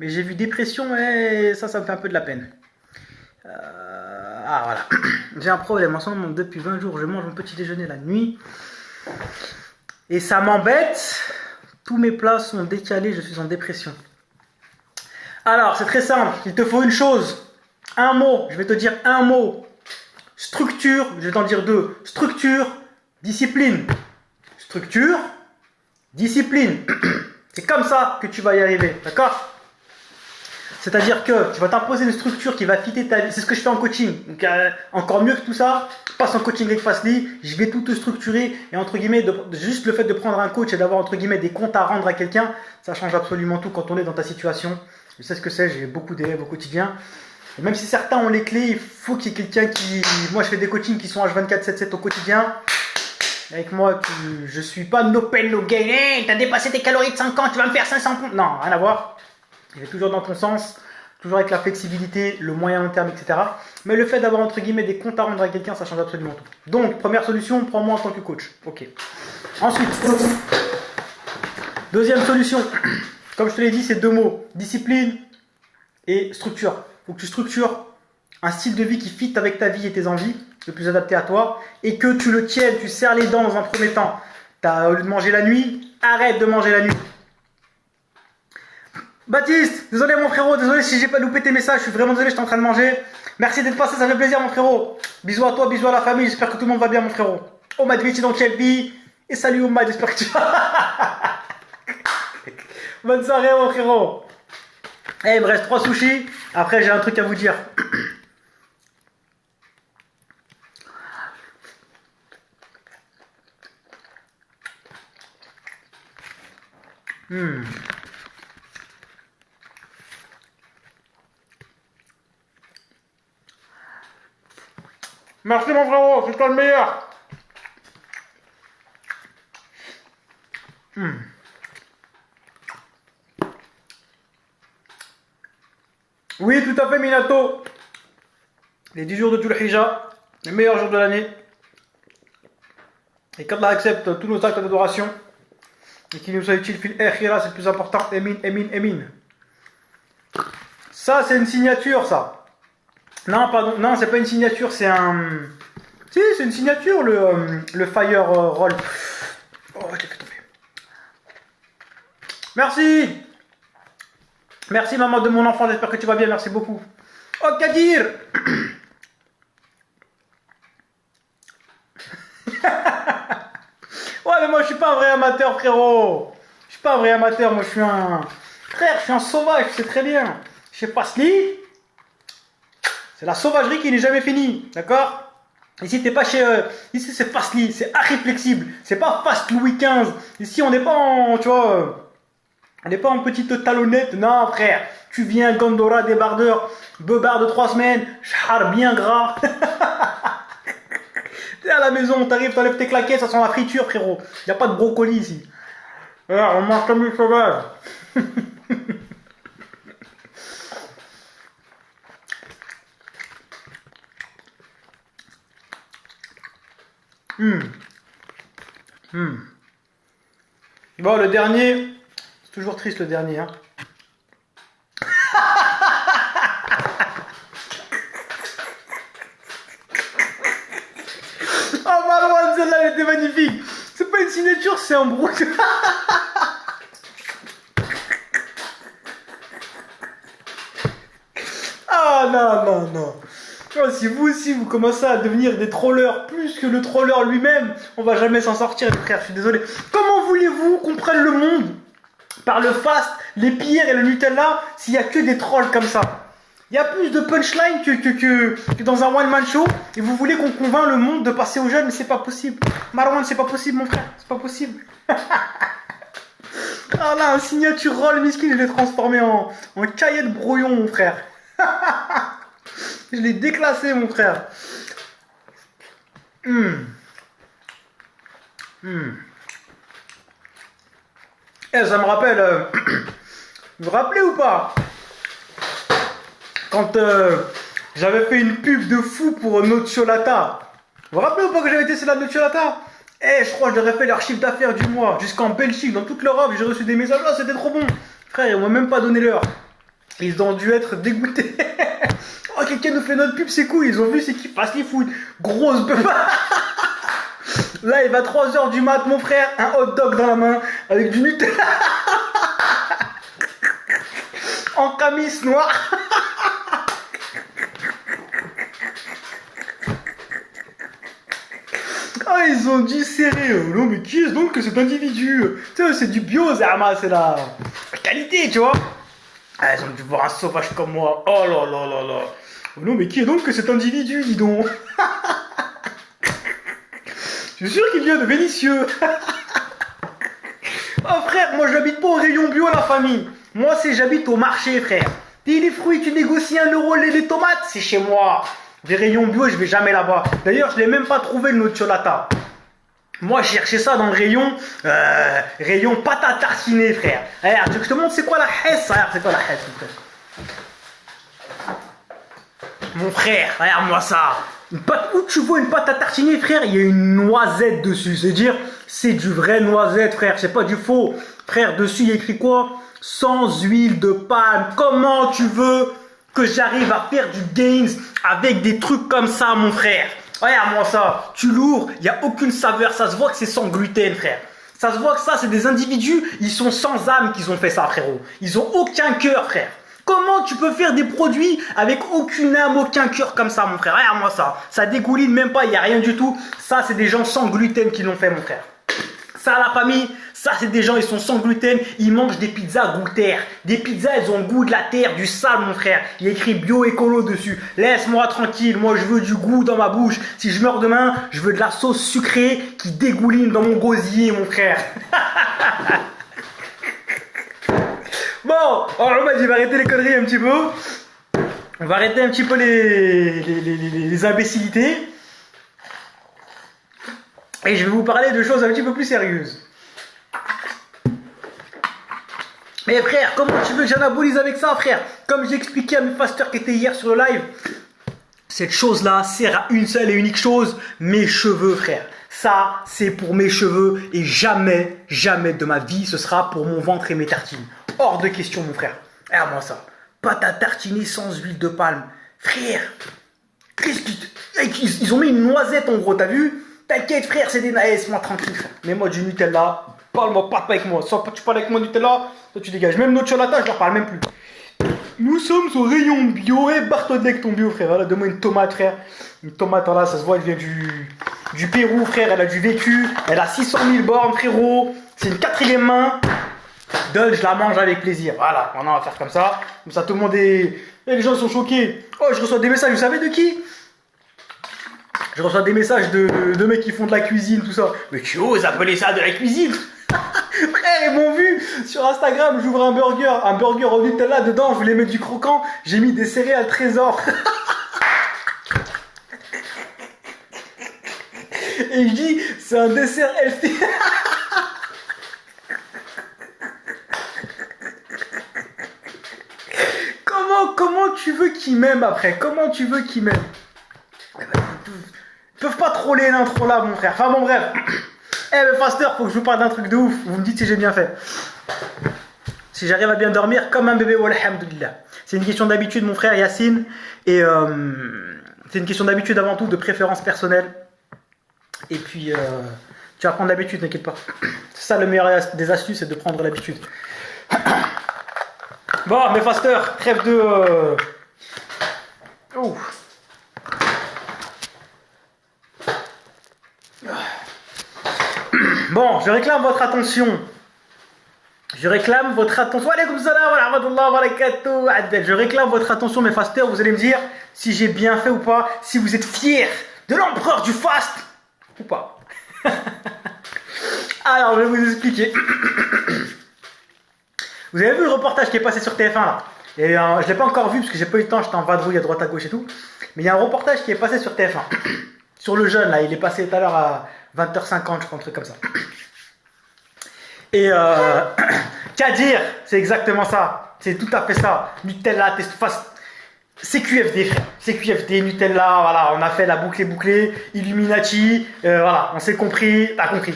Mais j'ai vu dépression et ça me fait un peu de la peine. Voilà. J'ai un problème en ce moment, depuis 20 jours, je mange mon petit déjeuner la nuit. Et ça m'embête. Tous mes plats sont décalés, je suis en dépression. Alors, c'est très simple, il te faut une chose. Un mot, je vais te dire un mot. Structure, je vais t'en dire deux. Structure, discipline. Structure, discipline. C'est comme ça que tu vas y arriver, d'accord? C'est-à-dire que tu vas t'imposer une structure qui va fitter ta vie. C'est ce que je fais en coaching. Donc, encore mieux que tout ça, passe en coaching avec Fastly. Je vais tout te structurer. Et entre guillemets, juste le fait de prendre un coach et d'avoir entre guillemets des comptes à rendre à quelqu'un, ça change absolument tout quand on est dans ta situation. Je sais ce que c'est, j'ai beaucoup d'élèves au quotidien. Et même si certains ont les clés, il faut qu'il y ait quelqu'un qui... Moi, je fais des coachings qui sont H24, 7-7 au quotidien. Avec moi, je suis pas no pain, no gain. Hey, t'as dépassé tes calories de 5 ans, tu vas me faire 500 pompes. Non, rien à voir. Je vais toujours dans ton sens, toujours avec la flexibilité, le moyen long terme, etc. Mais le fait d'avoir entre guillemets des comptes à rendre à quelqu'un, ça change absolument tout. Donc, première solution, prends-moi en tant que coach. Ok. Ensuite, deuxième solution. Comme je te l'ai dit, c'est deux mots. Discipline et structure. Il faut que tu structures un style de vie qui fit avec ta vie et tes envies, le plus adapté à toi, et que tu le tiennes, tu serres les dents dans un premier temps. Au lieu de manger la nuit, arrête de manger la nuit. Baptiste, désolé mon frérot, désolé si j'ai pas loupé tes messages, je suis vraiment désolé, j'étais en train de manger. Merci d'être passé, ça fait plaisir mon frérot. Bisous à toi, bisous à la famille, j'espère que tout le monde va bien mon frérot. Omad Viti dans Kelby, et salut Omad, j'espère que tu vas... Bonne soirée mon frérot. Il me reste 3 sushis, après j'ai un truc à vous dire. Merci mon frérot, c'est toi le meilleur. Oui, tout à fait Minato. Les 10 jours de Dhul Hijjah, les meilleurs jours de l'année. Et qu'Allah accepte tous nos actes d'adoration. Et qu'il nous soit utile fil akhira, c'est le plus important. Amin, amin, amin. Ça, c'est une signature, ça. Non, pardon, non, c'est pas une signature, c'est un... Si, c'est une signature, le Fire Roll. Oh, je l'ai fait tomber. Merci. Merci, maman de mon enfant, j'espère que tu vas bien, merci beaucoup. Oh, Kadir. Ouais, mais moi, je suis pas un vrai amateur, frérot. Je suis pas un vrai amateur, moi, je suis un... Frère, je suis un sauvage, tu sais très bien. Je sais pas, Sli. C'est la sauvagerie qui n'est jamais finie, d'accord? Ici, t'es pas chez. Ici, c'est Fastly, c'est archi flexible. C'est pas Fast Louis XV. Ici, on n'est pas en. Tu vois. On n'est pas en petite talonnette. Non, frère. Tu viens, Gondora, débardeur, beubard de 3 semaines, char bien gras. T'es à la maison, t'arrives, t'enlèves tes claquettes, ça sent la friture, frérot. Y a pas de brocoli ici. Alors, on mange comme les sauvages. Bon, le dernier, c'est toujours triste le dernier. Hein. Oh, Marouane, celle-là, elle était magnifique. C'est pas une signature, c'est un brou. Ah non, non, non. Oh, si vous aussi vous commencez à devenir des trollers plus que le troller lui-même, on va jamais s'en sortir, les frères, je suis désolé. Comment voulez-vous qu'on prenne le monde par le fast, les pierres et le Nutella s'il n'y a que des trolls comme ça? Il y a plus de punchline que dans un one-man show et vous voulez qu'on convainc le monde de passer aux jeunes, mais c'est pas possible. Marwan, c'est pas possible, mon frère, c'est pas possible. Ah là, un signature roll miskin, je l'ai transformé en cahier de brouillon, mon frère. Je l'ai déclassé, mon frère. Eh, ça me rappelle. Vous vous rappelez ou pas? Quand j'avais fait une pub de fou pour Nocciolata. Vous vous rappelez ou pas que j'avais testé la Nocciolata? Eh, je crois que j'aurais fait leur chiffre d'affaires du mois. Jusqu'en Belgique, dans toute l'Europe, j'ai reçu des messages. Oh, c'était trop bon. Frère, ils m'ont même pas donné l'heure. Ils ont dû être dégoûtés. Oh, quelqu'un nous fait notre pub, c'est cool. Ils ont vu c'est qui passe les foot. Grosse beuh. Là, il va 3h du mat, mon frère. Un hot dog dans la main avec du Nutella. En camis noir. Ah, ils ont dû serrer. Non, mais qui est-ce donc que cet individu? Tu sais, c'est du bio, Zama, c'est la qualité, tu vois. Ah, ils ont dû voir un sauvage comme moi. Oh là là là là. Oh non, mais qui est donc que cet individu, dis donc? Je suis sûr qu'il vient de Vénitieux. Oh frère, moi j'habite pas au rayon bio, la famille. Moi c'est j'habite au marché, frère. Et les fruits, tu négocies 1 euro les tomates, c'est chez moi. Des rayons bio, je vais jamais là-bas. D'ailleurs, je l'ai même pas trouvé le Nocciolata. Moi, j'ai cherché ça dans le rayon pâte à tartiner, frère. Regarde, tu veux que je te montre c'est quoi la hesse? Regarde, c'est quoi la hesse, mon frère? Mon frère, regarde-moi ça. Une pâte, où tu vois une pâte à tartiner, frère, il y a une noisette dessus. C'est-à-dire, c'est du vrai noisette, frère. C'est pas du faux. Frère, dessus, il y a écrit quoi? Sans huile de palme. Comment tu veux que j'arrive à faire du gains avec des trucs comme ça, mon frère? Regarde-moi ça, tu l'ouvres, il n'y a aucune saveur, ça se voit que c'est sans gluten, frère. Ça se voit que ça, c'est des individus, ils sont sans âme qu'ils ont fait ça, frérot. Ils ont aucun cœur, frère. Comment tu peux faire des produits avec aucune âme, aucun cœur comme ça, mon frère? Regarde-moi ça, ça dégouline même pas, il n'y a rien du tout. Ça, c'est des gens sans gluten qui l'ont fait, mon frère. Ça, la famille, ça, c'est des gens, ils sont sans gluten, ils mangent des pizzas goût terre. Des pizzas, elles ont le goût de la terre, du sale, mon frère. Il y a écrit bio-écolo dessus. Laisse-moi tranquille, moi, je veux du goût dans ma bouche. Si je meurs demain, je veux de la sauce sucrée qui dégouline dans mon gosier, mon frère. Bon, alors on m'a dit, on va arrêter les conneries un petit peu. On va arrêter un petit peu les imbécilités. Et je vais vous parler de choses un petit peu plus sérieuses. Mais frère, comment tu veux que j'anabolise avec ça, frère? Comme j'ai expliqué à mes fasters qui étaient hier sur le live, cette chose-là sert à une seule et unique chose, mes cheveux, frère. Ça, c'est pour mes cheveux et jamais, jamais de ma vie, ce sera pour mon ventre et mes tartines. Hors de question, mon frère. Regarde-moi ça. Pâte à tartiner sans huile de palme. Frère, ils ont mis une noisette en gros, t'as vu? T'inquiète, frère, c'est des naïs, moi tranquille. Mets-moi du Nutella. Parle-moi, parle pas avec moi. Soit tu parles avec moi Nutella, toi tu dégages. Même Nocciolata, je leur parle même plus. Nous sommes au rayon bio. Et Bartholdi avec ton bio, frère. Voilà, donne-moi une tomate, frère. Une tomate, là, ça se voit, elle vient du Pérou, frère. Elle a du vécu. Elle a 600 000 bornes, frérot. C'est une 4e main. Donne, je la mange avec plaisir. Voilà, maintenant on va faire comme ça. Comme ça, tout le monde est Et les gens sont choqués. Oh, je reçois des messages, vous savez de qui? Je reçois des messages de mecs qui font de la cuisine, tout ça. Mais tu oses appeler ça de la cuisine? Frère, ils m'ont vu sur Instagram, j'ouvre un burger au Nutella, dedans, je voulais mettre du croquant, j'ai mis des céréales Trésor. Et je dis, c'est un dessert healthy. Comment tu veux qu'ils m'aiment après? Comment tu veux qu'ils m'aiment? Ils peuvent pas troller l'intro là, mon frère. Enfin bon, bref. Eh, mais Faster, faut que je vous parle d'un truc de ouf. Vous me dites si j'ai bien fait. Si j'arrive à bien dormir comme un bébé, walhamdulillah. C'est une question d'habitude, mon frère Yacine. Et c'est une question d'habitude avant tout, de préférence personnelle. Et puis, tu vas prendre l'habitude, n'inquiète pas. C'est ça le meilleur des astuces, c'est de prendre l'habitude. Bon, mais Faster, trêve de... Bon, je réclame votre attention. Je réclame votre attention. Je réclame votre attention, mes fasteurs. Vous allez me dire si j'ai bien fait ou pas, si vous êtes fiers de l'empereur du fast ou pas. Alors, je vais vous expliquer. Vous avez vu le reportage qui est passé sur TF1 là? Je ne l'ai pas encore vu parce que j'ai pas eu le temps, j'étais en vadrouille à droite à gauche et tout. Mais il y a un reportage qui est passé sur TF1. Sur le jeune là, il est passé tout à l'heure à 20h50, je crois, un truc comme ça. Et qu'à dire, c'est exactement ça. C'est tout à fait ça. Nutella, c'est QFD, frère. C'est QFD, Nutella, voilà, on a fait la boucle bouclée, Illuminati, voilà, on s'est compris, t'as compris.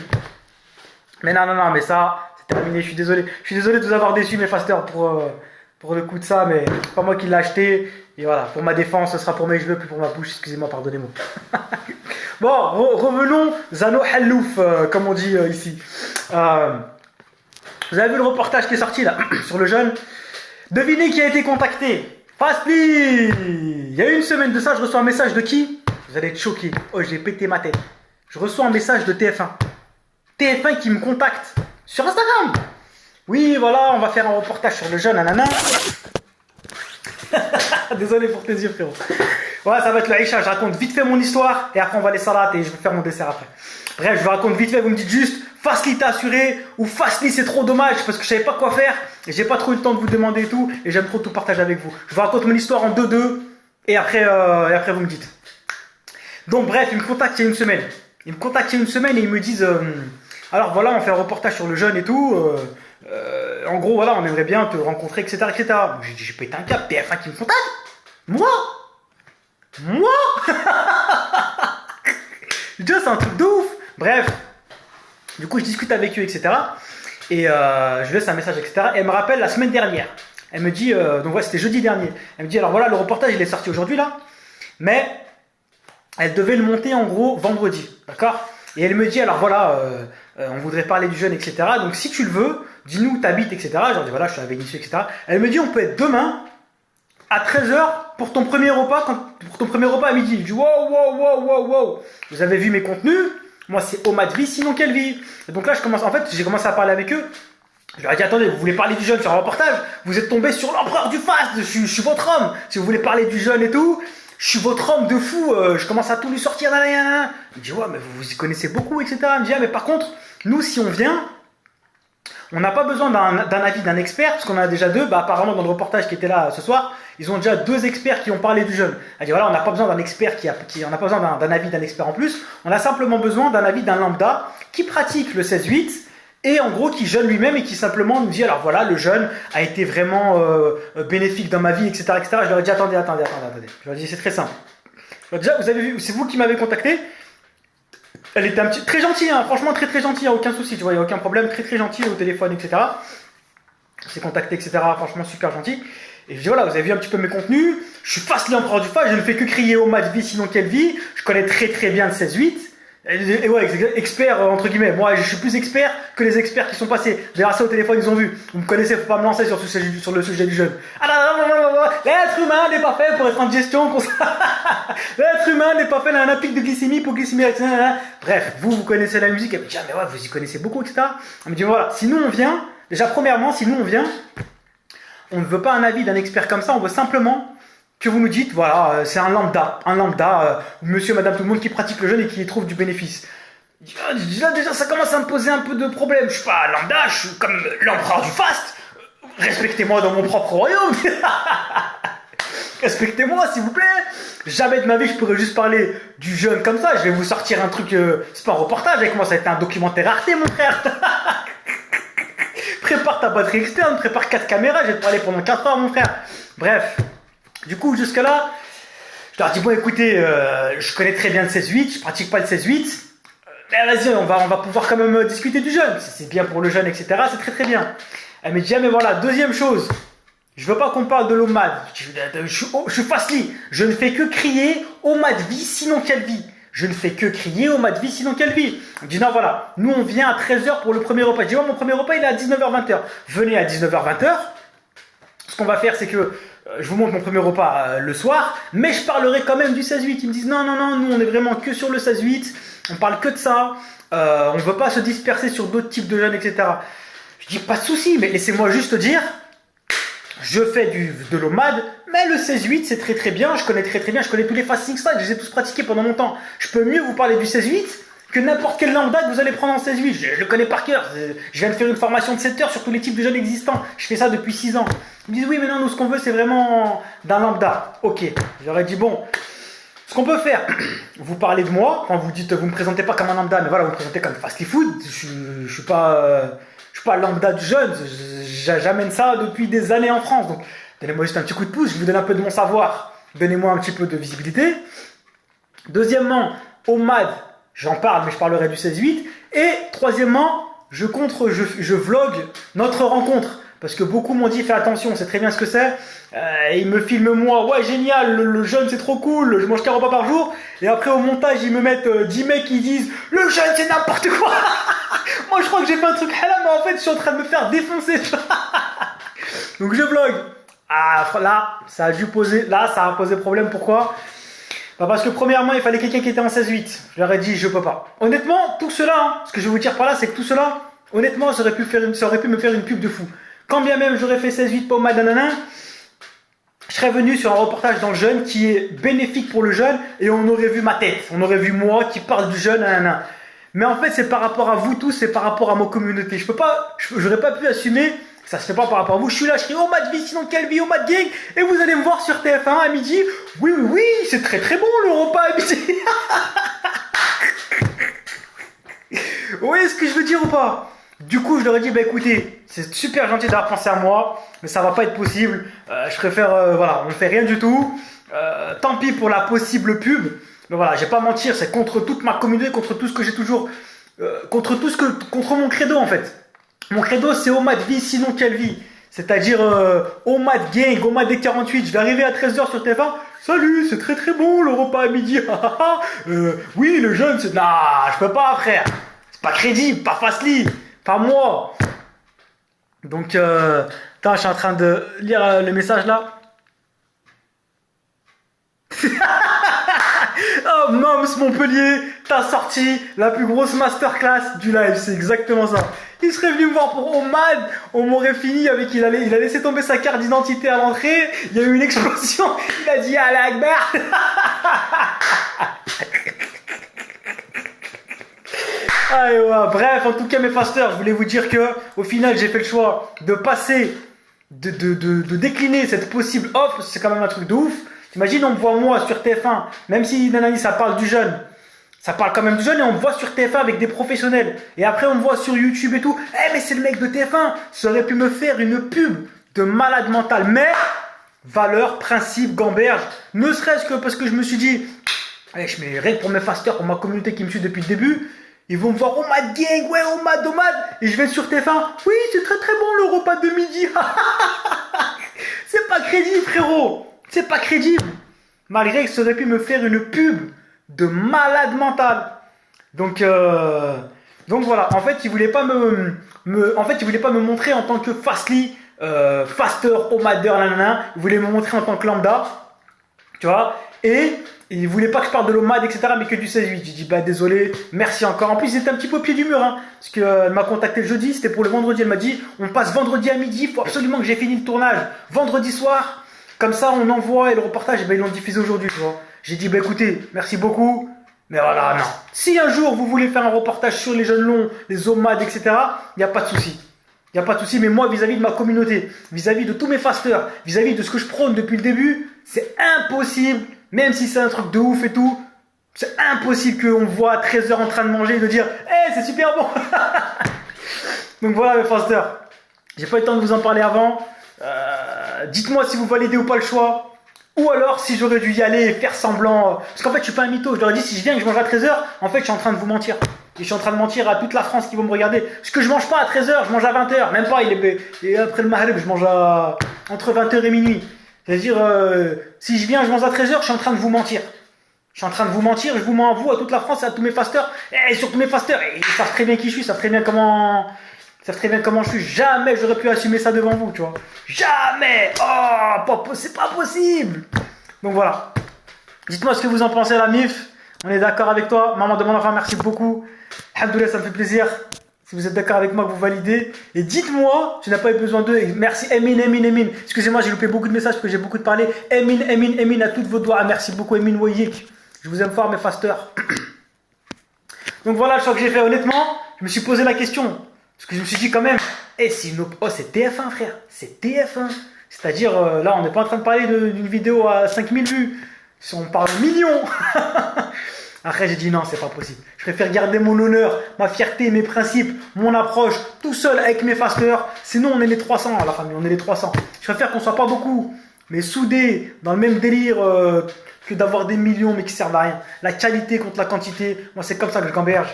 Mais non, mais ça, c'est terminé, je suis désolé. Je suis désolé de vous avoir déçu, mes fasters, pour le coup de ça, mais c'est pas moi qui l'ai acheté. Et voilà, pour ma défense, ce sera pour mes cheveux, plus pour ma bouche, excusez-moi, pardonnez-moi. Bon, revenons Zano Hallouf, comme on dit ici. Vous avez vu le reportage qui est sorti là, sur le jeune? Devinez qui a été contacté? Fastly. Il y a une semaine de ça, je reçois un message de qui? Vous allez être choqués. Oh, j'ai pété ma tête. Je reçois un message de TF1. TF1 qui me contacte sur Instagram. Oui, voilà, on va faire un reportage sur le jeune, nanana. Désolé pour tes yeux, frérot. Voilà, ça va être le Aïcha. Je raconte vite fait mon histoire et après on va les salades et je vais faire mon dessert après. Bref, je vous raconte vite fait. Vous me dites juste Fastly t'as assuré ou Fastly c'est trop dommage parce que je savais pas quoi faire et j'ai pas trop eu le temps de vous demander et tout et j'aime trop tout partager avec vous. Je vous raconte mon histoire en 2-2 et après vous me dites. Donc bref, ils me contactent il y a une semaine. Ils me contactent il y a une semaine et ils me disent alors voilà, on fait un reportage sur le jeune et tout. En gros, voilà, on aimerait bien te rencontrer, etc. etc. J'ai dit, j'ai pété un câble, TF1 qui me contacte. Moi Déjà, c'est un truc de ouf. Bref, du coup, je discute avec eux, etc. Et je laisse un message, etc. Et elle me rappelle la semaine dernière. Elle me dit, donc ouais, c'était jeudi dernier. Elle me dit, alors voilà, le reportage, il est sorti aujourd'hui, là. Mais elle devait le monter, en gros, vendredi. D'accord? Et elle me dit, alors voilà, on voudrait parler du jeune, etc. Donc si tu le veux, dis-nous où t'habites, etc. Je leur dis, voilà, je suis à Vénissieux, etc. Elle me dit, on peut être demain à 13h pour ton premier repas, pour ton premier repas à midi. Je dis, wow. Vous avez vu mes contenus? Moi, c'est Omad vie, sinon quelle vie? Et donc là, j'ai commencé à parler avec eux. Je leur ai dit, attendez, vous voulez parler du jeune sur un reportage? Vous êtes tombé sur l'empereur du fast, je suis votre homme. Si vous voulez parler du jeune et tout, je suis votre homme de fou, je commence à tout lui sortir. Il me dit, ouais, mais vous y connaissez beaucoup, etc. Il me dit, ah, mais par contre, nous, si on vient, on n'a pas besoin d'un avis d'un expert, parce qu'on en a déjà deux. Bah, apparemment, dans le reportage qui était là ce soir, ils ont déjà 2 experts qui ont parlé du jeune. Elle dit, voilà, on n'a pas besoin d'un expert on n'a pas besoin d'un avis d'un expert en plus. On a simplement besoin d'un avis d'un lambda qui pratique le 16-8 et en gros qui jeûne lui-même et qui simplement nous dit, alors voilà, le jeûne a été vraiment bénéfique dans ma vie, etc., etc. Je leur ai dit, attendez. Je leur ai dit, c'est très simple. Déjà, vous avez vu, c'est vous qui m'avez contacté. Elle était très gentille, hein, franchement très gentille, il n'y a aucun souci, tu vois, il n'y a aucun problème, très gentille au téléphone, etc. On s'est contacté, etc. Franchement super gentil. Et je dis voilà, vous avez vu un petit peu mes contenus, je suis Fastly empereur du fast, je ne fais que crier au match vie, sinon quelle vie, je connais très bien le 16-8. Et ouais, expert entre guillemets, moi je suis plus expert que les experts qui sont passés. D'ailleurs ça au téléphone ils ont vu, vous me connaissez, faut pas me lancer sur le sujet du jeune. Ah non, l'être humain n'est pas fait pour être en gestion. L'être humain n'est pas fait, il a un pic de glycémie, hypoglycémie, etc. Bref, vous connaissez la musique, elle me dit ah mais ouais vous y connaissez beaucoup, etc. Elle me dit voilà, si nous on vient, déjà premièrement si nous on vient, on ne veut pas un avis d'un expert comme ça, on veut simplement que vous nous dites, voilà, c'est un lambda, monsieur, madame, tout le monde qui pratique le jeûne et qui y trouve du bénéfice. Là, déjà, ça commence à me poser un peu de problème. Je suis pas un lambda, je suis comme l'empereur du faste. Respectez-moi dans mon propre royaume. Respectez-moi, s'il vous plaît. Jamais de ma vie, je pourrais juste parler du jeûne comme ça. Je vais vous sortir un truc, c'est pas un reportage avec moi, ça va être un documentaire Arte, mon frère. Prépare ta batterie externe, prépare 4 caméras, je vais te parler pendant 4 heures, mon frère. Bref, du coup, jusque là, je leur dis, bon, écoutez, je connais très bien le 16-8, je pratique pas le 16-8. Vas-y, on va pouvoir quand même discuter du jeûne. C'est bien pour le jeûne, etc. C'est très très bien. Elle me dit, ah, mais voilà, deuxième chose. Je veux pas qu'on parle de l'OMAD. Je suis Fasli. Je ne fais que crier OMAD vie, sinon quelle vie. Je ne fais que crier OMAD vie, sinon quelle vie. Elle me dit, non, voilà. Nous, on vient à 13h pour le premier repas. Je dis, oh, mon premier repas, il est à 19h-20h. Venez à 19h-20h. Ce qu'on va faire, c'est que je vous montre mon premier repas le soir, mais je parlerai quand même du 16-8. Ils me disent, non, non, non, nous, on est vraiment que sur le 16-8. On parle que de ça, on ne veut pas se disperser sur d'autres types de jeûnes, etc. Je dis, pas de souci, mais laissez-moi juste dire, je fais de l'OMAD, mais le 16-8, c'est très très bien, je connais très très bien, je connais tous les fasting styles, je les ai tous pratiqués pendant longtemps. Je peux mieux vous parler du 16-8 que n'importe quel lambda que vous allez prendre en 16-8. Je le connais par cœur, je viens de faire une formation de 7 heures sur tous les types de jeûnes existants. Je fais ça depuis 6 ans. Ils me disent, oui, mais non, nous, ce qu'on veut, c'est vraiment d'un lambda. Ok, j'aurais dit, bon... Ce qu'on peut faire, vous parlez de moi, quand vous dites, vous me présentez pas comme un lambda, mais voilà, vous me présentez comme Fasty Food. Je suis pas lambda du jeune. J'amène ça depuis des années en France. Donc, donnez-moi juste un petit coup de pouce. Je vous donne un peu de mon savoir. Donnez-moi un petit peu de visibilité. Deuxièmement, OMAD, j'en parle, mais je parlerai du 16-8. Et troisièmement, je vlog notre rencontre. Parce que beaucoup m'ont dit, fais attention, c'est très bien ce que c'est. Ils me filment moi, ouais génial, le jeûne c'est trop cool, je mange 4 repas par jour. Et après au montage, ils me mettent 10 mecs qui disent, le jeûne c'est n'importe quoi. Moi je crois que j'ai fait un truc halal, mais en fait je suis en train de me faire défoncer. Donc je vlog. Ah là, ça a posé problème, pourquoi? Parce que premièrement, il fallait quelqu'un qui était en 16-8. Je leur ai dit, je peux pas. Honnêtement, tout cela, ce que je vais vous dire par là, c'est que tout cela, honnêtement, ça aurait pu me faire une pub de fou. Quand bien même j'aurais fait 16-8 pour ma nanana, je serais venu sur un reportage dans le jeûne qui est bénéfique pour le jeûne et on aurait vu ma tête, on aurait vu moi qui parle du jeûne, nanana. Mais en fait, c'est par rapport à vous tous, c'est par rapport à ma communauté. J'aurais pas pu assumer, ça se fait pas par rapport à vous. Je suis là, je crie oh Mad vie, sinon quelle vie, oh Mad gang, et vous allez me voir sur TF1 à midi. Oui, oui, oui, c'est très très bon le repas à midi. Vous voyez ce que je veux dire ou pas? Du coup, je leur ai dit, bah écoutez, c'est super gentil d'avoir pensé à moi, mais ça va pas être possible. Je préfère, voilà, on ne fait rien du tout. Tant pis pour la possible pub. Mais voilà, je vais pas mentir, c'est contre toute ma communauté, contre tout ce que j'ai toujours, contre mon credo en fait. Mon credo, c'est OMAD vie, sinon quelle vie. C'est-à-dire OMAD gang, OMAD 48. Je vais arriver à 13h sur TF1. Salut, c'est très très bon le repas à midi. Oui, le jeûne, c'est... Non, je peux pas, frère. C'est pas crédible, pas Fasli. Pas moi. Donc, je suis en train de lire le message là. Oh, Moms Montpellier, t'as sorti la plus grosse masterclass du live, c'est exactement ça. Il serait venu me voir pour OMAD, on m'aurait fini avec, il a laissé tomber sa carte d'identité à l'entrée, il y a eu une explosion, il a dit Allah Akbar. Allez, ouais. Bref, en tout cas mes fasteurs, je voulais vous dire que au final j'ai fait le choix de passer, de décliner cette possible offre, c'est quand même un truc de ouf. T'imagines, on me voit moi sur TF1, même si nanani ça parle du jeune, ça parle quand même du jeune et on me voit sur TF1 avec des professionnels. Et après on me voit sur YouTube et tout, eh mais c'est le mec de TF1, ça aurait pu me faire une pub de malade mental. Mais, valeur, principe, gamberge, ne serait-ce que parce que je me suis dit, allez, je mets rien pour mes fasteurs, pour ma communauté qui me suit depuis le début. Ils vont me voir, oh Mad gang, ouais, oh Mad, oh Mad. Et je vais sur TF1, oui, c'est très très bon le repas de midi. C'est pas crédible, frérot. C'est pas crédible. Malgré que ça aurait pu me faire une pub de malade mental. Donc voilà. En fait, ils voulaient pas me montrer en tant que Fastly, faster, omader, nanana. Ils voulaient me montrer en tant que lambda. Tu vois. Et ils voulaient pas que je parle de l'OMAD, etc., mais que du 16-8. J'ai dit, bah désolé, merci encore. En plus, ils étaient un petit peu au pied du mur, hein, parce qu'elle m'a contacté le jeudi, c'était pour le vendredi. Elle m'a dit, on passe vendredi à midi, il faut absolument que j'ai fini le tournage vendredi soir. Comme ça, on envoie et le reportage, ils l'ont diffusé aujourd'hui, tu vois. J'ai dit, écoutez, merci beaucoup, mais voilà, non. Si un jour vous voulez faire un reportage sur les jeunes longs, les OMAD, etc., il n'y a pas de souci. Il n'y a pas de souci, mais moi, vis-à-vis de ma communauté, vis-à-vis de tous mes fasteurs, vis-à-vis de ce que je prône depuis le début, c'est impossible, même si c'est un truc de ouf et tout, c'est impossible qu'on voit à 13h en train de manger et de dire « Eh, c'est super bon !» Donc voilà mes fasteurs, j'ai pas eu le temps de vous en parler avant. Dites-moi si vous validez ou pas le choix. Ou alors si j'aurais dû y aller et faire semblant. Parce qu'en fait je suis pas un mytho. Je leur ai dit si je viens et que je mange à 13h, en fait je suis en train de vous mentir. Et je suis en train de mentir à toute la France qui vont me regarder. Parce que je mange pas à 13h, je mange à 20h. Même pas, et après le Maghreb, je mange entre 20h et minuit. C'est-à-dire, si je viens, je mange à 13h, je suis en train de vous mentir. Je suis en train de vous mentir, je vous mens à vous, à toute la France, à tous mes fasteurs. Et surtout mes fasteurs, ils savent très bien qui je suis, ils savent très bien comment je suis. Jamais j'aurais pu assumer ça devant vous, tu vois. Jamais. Oh, c'est pas possible. Donc voilà. Dites-moi ce que vous en pensez, la MIF. On est d'accord avec toi. Maman de mon enfant, merci beaucoup. Alhamdoulilah, ça me fait plaisir. Si vous êtes d'accord avec moi, que vous validez. Et dites-moi, je n'ai pas eu besoin d'eux. Merci, Emin. Excusez-moi, j'ai loupé beaucoup de messages parce que j'ai beaucoup de parlé. Emin, à toutes vos doigts. Merci beaucoup, Emin Woyik. Je vous aime fort, mes fasteurs. Donc voilà le choix que j'ai fait. Honnêtement, je me suis posé la question. Parce que je me suis dit quand même, c'est TF1, frère. C'est TF1. C'est-à-dire, là, on n'est pas en train de parler d'une vidéo à 5000 vues. Si on parle de millions. Après, j'ai dit non, c'est pas possible. Je préfère garder mon honneur, ma fierté, mes principes, mon approche, tout seul avec mes fasteurs. Sinon, on est les 300 à la famille, on est les 300. Je préfère qu'on soit pas beaucoup, mais soudés, dans le même délire que d'avoir des millions, mais qui servent à rien. La qualité contre la quantité, moi, c'est comme ça que je gamberge.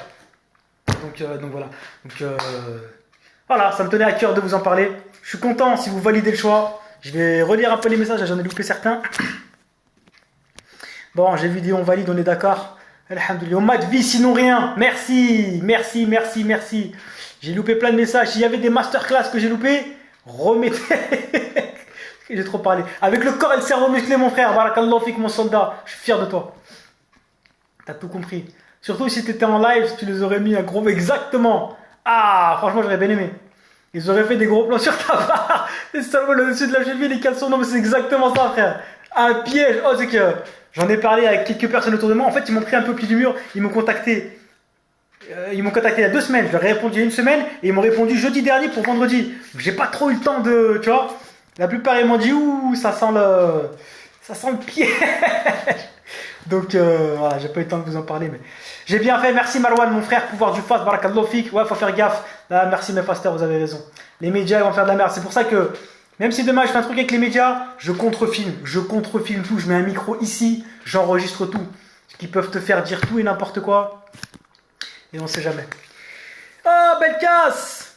Donc voilà. Voilà, ça me tenait à cœur de vous en parler. Je suis content si vous validez le choix. Je vais relire un peu les messages, j'en ai loupé certains. Bon, j'ai vu des on valide, on est d'accord. Alhamdoulilah. On m'a de vie, sinon rien. Merci. J'ai loupé plein de messages. S'il y avait des masterclass que j'ai loupé, remettez. J'ai trop parlé. Avec le corps et le cerveau musclé, mon frère. Barakallahu fik, mon soldat. Je suis fier de toi. T'as tout compris. Surtout si t'étais en live, tu les aurais mis un gros. Exactement. Ah, franchement, j'aurais bien aimé. Ils auraient fait des gros plans sur ta barre. C'est seulement le dessus de la cheville, les caleçons. Non, mais c'est exactement ça, frère. Un piège. Oh, c'est que. J'en ai parlé avec quelques personnes autour de moi. En fait, ils m'ont pris un peu plus du mur. Ils m'ont contacté. Il y a 2 semaines. Je leur ai répondu il y a 1 semaine. Et ils m'ont répondu jeudi dernier pour vendredi. J'ai pas trop eu le temps de. Tu vois. La plupart, ils m'ont dit ouh, ça sent le piège. Donc, voilà, j'ai pas eu le temps de vous en parler. Mais j'ai bien fait. Merci Marwan, mon frère. Pouvoir du fast. Barakallahu fik. Ouais, faut faire gaffe. Là, merci mes fasteurs, vous avez raison. Les médias, ils vont faire de la merde. C'est pour ça que. Même si demain je fais un truc avec les médias, je contrefilme tout, je mets un micro ici, j'enregistre tout. Ce qui peuvent te faire dire tout et n'importe quoi. Et on sait jamais. Oh, Belkas!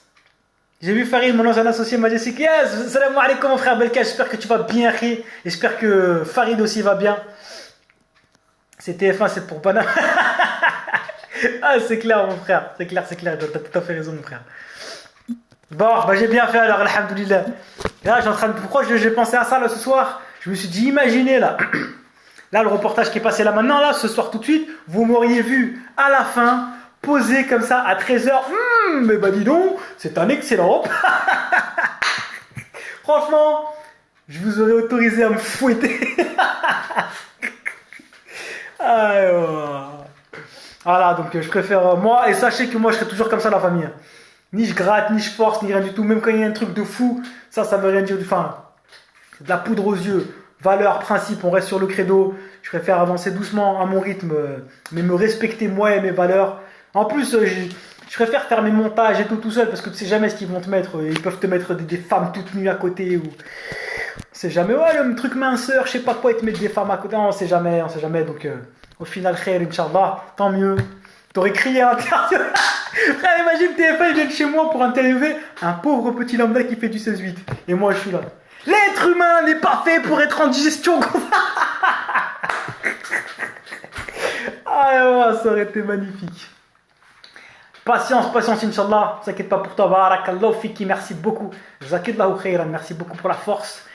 J'ai vu Farid, mon ancien associé, m'a dit yes! Salam alaikum mon frère Belkas, j'espère que tu vas bien rire. J'espère que Farid aussi va bien. C'est TF1, c'est pour Panama. Ah, c'est clair mon frère, c'est clair, t'as tout à fait raison mon frère. Bon, j'ai bien fait alors, alhamdoulilah. Là, pourquoi j'ai pensé à ça là ce soir? Je me suis dit, imaginez là. Là, le reportage qui est passé là maintenant, là, ce soir tout de suite, vous m'auriez vu à la fin, posé comme ça à 13h. Mais dis donc, c'est un excellent. Franchement, je vous aurais autorisé à me fouetter. Voilà, donc je préfère moi, et sachez que moi je serai toujours comme ça la famille. Ni je gratte, ni je force, ni rien du tout. Même quand il y a un truc de fou, ça veut rien dire. Enfin, de la poudre aux yeux. Valeurs, principes, on reste sur le credo. Je préfère avancer doucement à mon rythme, mais me respecter moi et mes valeurs. En plus, je préfère faire mes montages et tout seul parce que tu sais jamais ce qu'ils vont te mettre. Ils peuvent te mettre des femmes toutes nues à côté ou. On sait jamais. Ouais, le truc minceur, je sais pas quoi, ils te mettent des femmes à côté. Non, on sait jamais. Donc, au final, khair, Inch'Allah, tant mieux. T'aurais crié à l'intérieur. Frère, imagine TF1, ils viennent chez moi pour interviewer un pauvre petit lambda qui fait du 16-8. Et moi, je suis là. L'être humain n'est pas fait pour être en digestion. Ah, ça aurait été magnifique. Patience, Inch'Allah. Ne t'inquiète pas pour toi. Barakallahu fiki, merci beaucoup. Zakidlahu khairan, merci beaucoup pour la force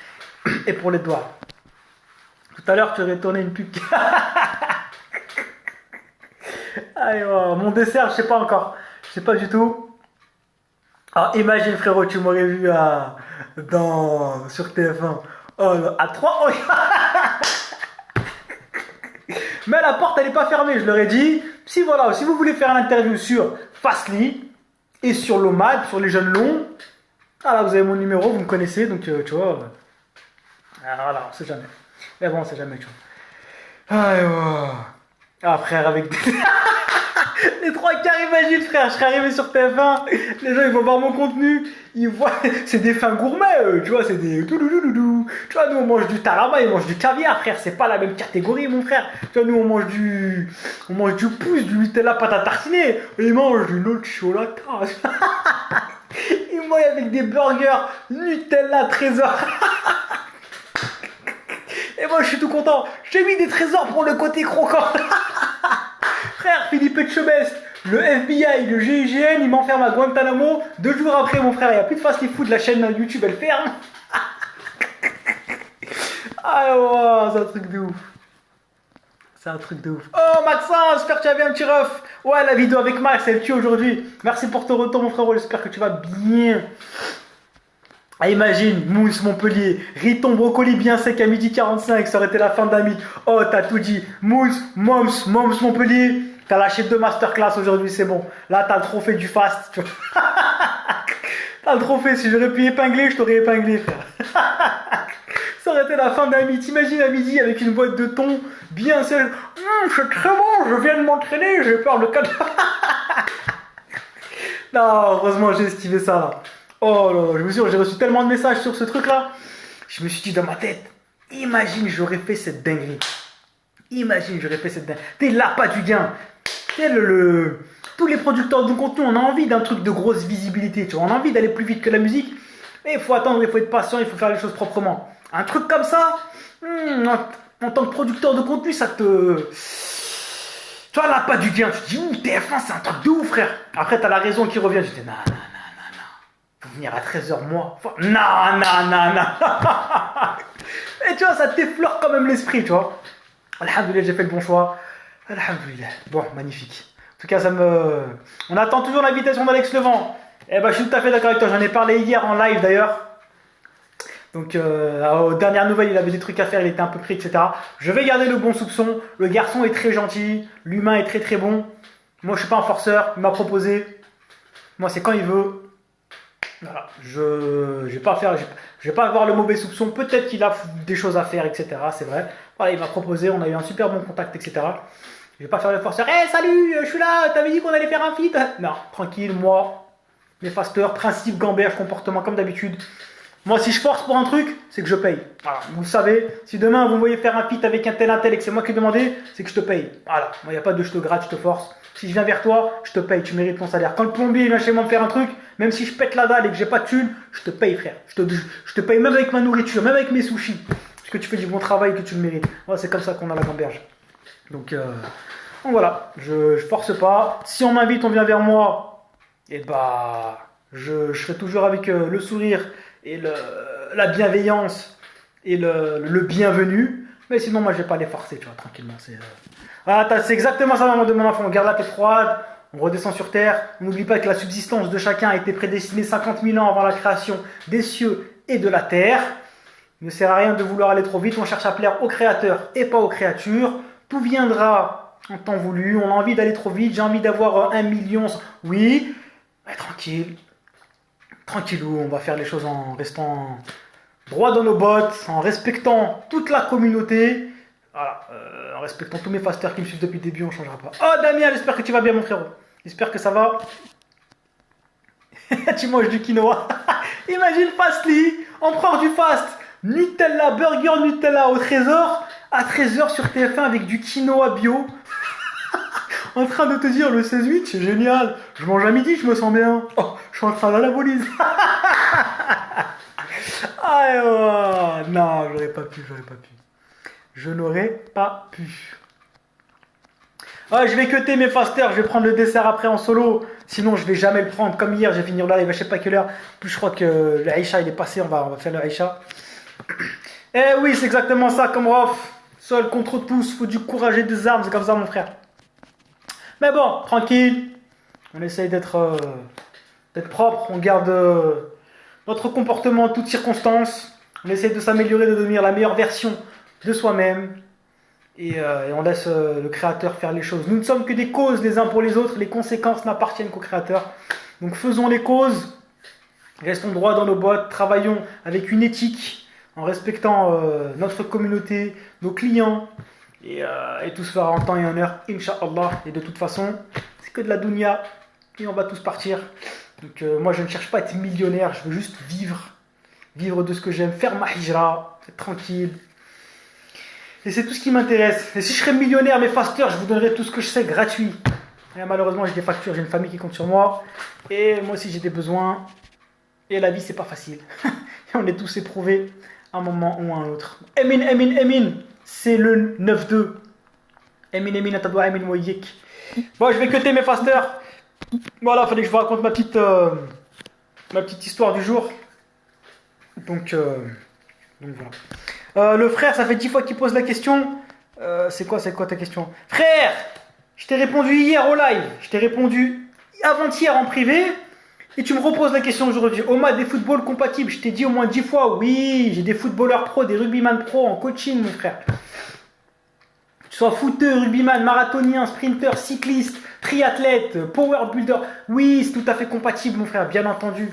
et pour les doigts. Tout à l'heure, tu aurais tourné une pub. Mon dessert, je sais pas encore. Je sais pas du tout. Alors imagine frérot, tu m'aurais vu sur TF1. Oh là, à 3. Mais la porte, elle n'est pas fermée, je leur ai dit. Si voilà, si vous voulez faire une interview sur Fastly et sur l'OMAD, sur les jeunes longs, ah là, vous avez mon numéro, vous me connaissez, donc tu vois. Voilà, on sait jamais. Mais bon, on sait jamais, tu vois. Ah, frère, avec des... les trois quarts, imagine, frère, je serais arrivé sur TF1, les gens, ils vont voir mon contenu, ils voient, c'est des fins gourmets, tu vois, c'est des... Tu vois, nous, on mange du tarama, ils mangent du caviar, frère, c'est pas la même catégorie, mon frère. Tu vois, nous, on mange du pouce, du Nutella pâte à tartiner, ils mangent du noix de chocolat. Ils mangent avec des burgers Nutella Trésor. Et moi, je suis tout content, j'ai mis des trésors pour le côté croquant. Frère, Philippe Etchebest, le FBI, le GIGN, il m'enferme à Guantanamo. 2 jours après, mon frère, il n'y a plus de Fastly Food, la chaîne YouTube, elle ferme. Ah, wow, c'est un truc de ouf. C'est un truc de ouf. Oh, Maxence, j'espère que tu as bien un petit ref. Ouais, la vidéo avec Max, elle tue aujourd'hui. Merci pour ton retour, mon frérot, j'espère que tu vas bien. Ah, imagine, Mousse Montpellier, Riton brocoli bien sec à 12h45, ça aurait été la fin d'un mythe. Oh, t'as tout dit. Mousse, Moms Montpellier, t'as lâché 2 masterclass aujourd'hui, c'est bon. Là, t'as le trophée du fast. Tu vois. T'as le trophée, si j'aurais pu épingler, je t'aurais épinglé, frère. Ça aurait été la fin d'un mythe. Imagine à midi avec une boîte de thon bien sèche. C'est très bon, je viens de m'entraîner, j'ai peur de cadre. Non, heureusement, j'ai esquivé ça là. Oh là là, je vous jure, j'ai reçu tellement de messages sur ce truc-là. Je me suis dit dans ma tête, imagine j'aurais fait cette dinguerie. Imagine j'aurais fait cette dinguerie. T'es là, pas du gain. Tous les producteurs de contenu, on a envie d'un truc de grosse visibilité. Tu vois, on a envie d'aller plus vite que la musique. Mais il faut attendre, il faut être patient, il faut faire les choses proprement. Un truc comme ça, en tant que producteur de contenu, ça te... Tu vois, là, pas du gain. Tu te dis, TF1, c'est un truc de ouf, frère. Après, t'as la raison qui revient. Je dis, non. Venir à 13h moi. Non. Et tu vois, ça t'effleure quand même l'esprit, tu vois. Alhamdoulilah, j'ai fait le bon choix. Alhamdoulilah. Bon, magnifique. En tout cas, on attend toujours l'invitation d'Alex Levent. Eh ben, je suis tout à fait d'accord avec toi. J'en ai parlé hier en live d'ailleurs. Donc, aux dernières nouvelles, il avait des trucs à faire, il était un peu pris, etc. Je vais garder le bon soupçon. Le garçon est très gentil. L'humain est très très bon. Moi, je suis pas un forceur. Il m'a proposé. Moi, c'est quand il veut. Voilà, je vais pas avoir le mauvais soupçon. Peut-être qu'il a des choses à faire, etc. C'est vrai. Voilà, il m'a proposé, on a eu un super bon contact, etc. Je vais pas faire le forceur. Hey, salut, je suis là. T'avais dit qu'on allait faire un feat. Non, tranquille, moi, mes fasteurs, principe, gamberge, comportement comme d'habitude. Moi, si je force pour un truc, c'est que je paye. Voilà, vous le savez. Si demain vous me voyez faire un feat avec un tel et que c'est moi qui ai demandé, c'est que je te paye. Voilà, moi, il n'y a pas de je te gratte, je te force. Si je viens vers toi, je te paye, tu mérites ton salaire. Quand le plombier vient chez moi me faire un truc, même si je pète la dalle et que j'ai pas de thune, je te paye, frère. Je te paye même avec ma nourriture, même avec mes sushis. Parce que tu fais du bon travail et que tu le mérites. Voilà, c'est comme ça qu'on a la gamberge. Donc voilà, je force pas. Si on m'invite, on vient vers moi. Et bah, je serai toujours avec le sourire et la bienveillance et le bienvenu. Mais sinon, moi, je vais pas les forcer, tu vois, tranquillement. C'est exactement ça, maman de mon enfant. On garde la tête froide, on redescend sur terre. On n'oublie pas que la subsistance de chacun a été prédestinée 50 000 ans avant la création des cieux et de la terre. Il ne sert à rien de vouloir aller trop vite. On cherche à plaire au créateur et pas aux créatures. Tout viendra en temps voulu. On a envie d'aller trop vite. J'ai envie d'avoir 1 million. Oui, mais tranquille. Tranquillou, on va faire les choses en restant droit dans nos bottes, en respectant toute la communauté. Voilà, en respectant tous mes fasters qui me suivent depuis le début, on ne changera pas. Oh Damien, j'espère que tu vas bien mon frérot. J'espère que ça va. Tu manges du quinoa. Imagine Fastly, empereur du fast. Nutella, burger Nutella au trésor. À 13h sur TF1 avec du quinoa bio. En train de te dire le 16-8, c'est génial. Je mange à midi, je me sens bien. Oh, je suis en train d'anabolise. Non, j'aurais pas pu. Je n'aurais pas pu. Ouais, je vais cutter mes fasters, je vais prendre le dessert après en solo. Sinon, je vais jamais le prendre. Comme hier, j'ai fini le live à je sais pas quelle heure. Plus je crois que le Aïcha il est passé, on va faire le Aïcha. Eh oui, c'est exactement ça, comme Rof. Seul contre tous, faut du courage et des armes, c'est comme ça mon frère. Mais bon, tranquille. On essaye d'être propre, on garde notre comportement en toutes circonstances. On essaie de s'améliorer, de devenir la meilleure version de soi-même. Et on laisse le créateur faire les choses. Nous ne sommes que des causes les uns pour les autres. Les conséquences n'appartiennent qu'au créateur. Donc faisons les causes. Restons droits dans nos bottes. Travaillons avec une éthique. En respectant notre communauté, nos clients. Et tout se fera en temps et en heure. Inch'Allah. Et de toute façon, c'est que de la dunya. Et on va tous partir. Donc moi je ne cherche pas à être millionnaire. Je veux juste vivre. Vivre de ce que j'aime. Faire ma hijra. Être tranquille. Et c'est tout ce qui m'intéresse. Et si je serais millionnaire, mes fasters, je vous donnerais tout ce que je sais gratuit. Et malheureusement, j'ai des factures, j'ai une famille qui compte sur moi. Et moi aussi, j'ai des besoins. Et la vie, c'est pas facile. Et on est tous éprouvés à un moment ou à un autre. Emin, Emin, Emin. C'est le 9-2. Emin, Emin, Atadoua, Emin, Moyek. Bon, je vais cuter mes fasters. Voilà, il fallait que je vous raconte ma petite histoire du jour. Donc voilà. Le frère, ça fait 10 fois qu'il pose la question. C'est quoi ta question? Frère, je t'ai répondu hier au live. Je t'ai répondu avant-hier en privé. Et tu me reposes la question aujourd'hui. Oma, des footballs compatibles. Je t'ai dit au moins 10 fois. Oui, j'ai des footballeurs pro, des rugbyman pro en coaching, mon frère. Que tu sois footeur, rugbyman, marathonien, sprinter, cycliste, triathlète, power builder. Oui, c'est tout à fait compatible, mon frère. Bien entendu.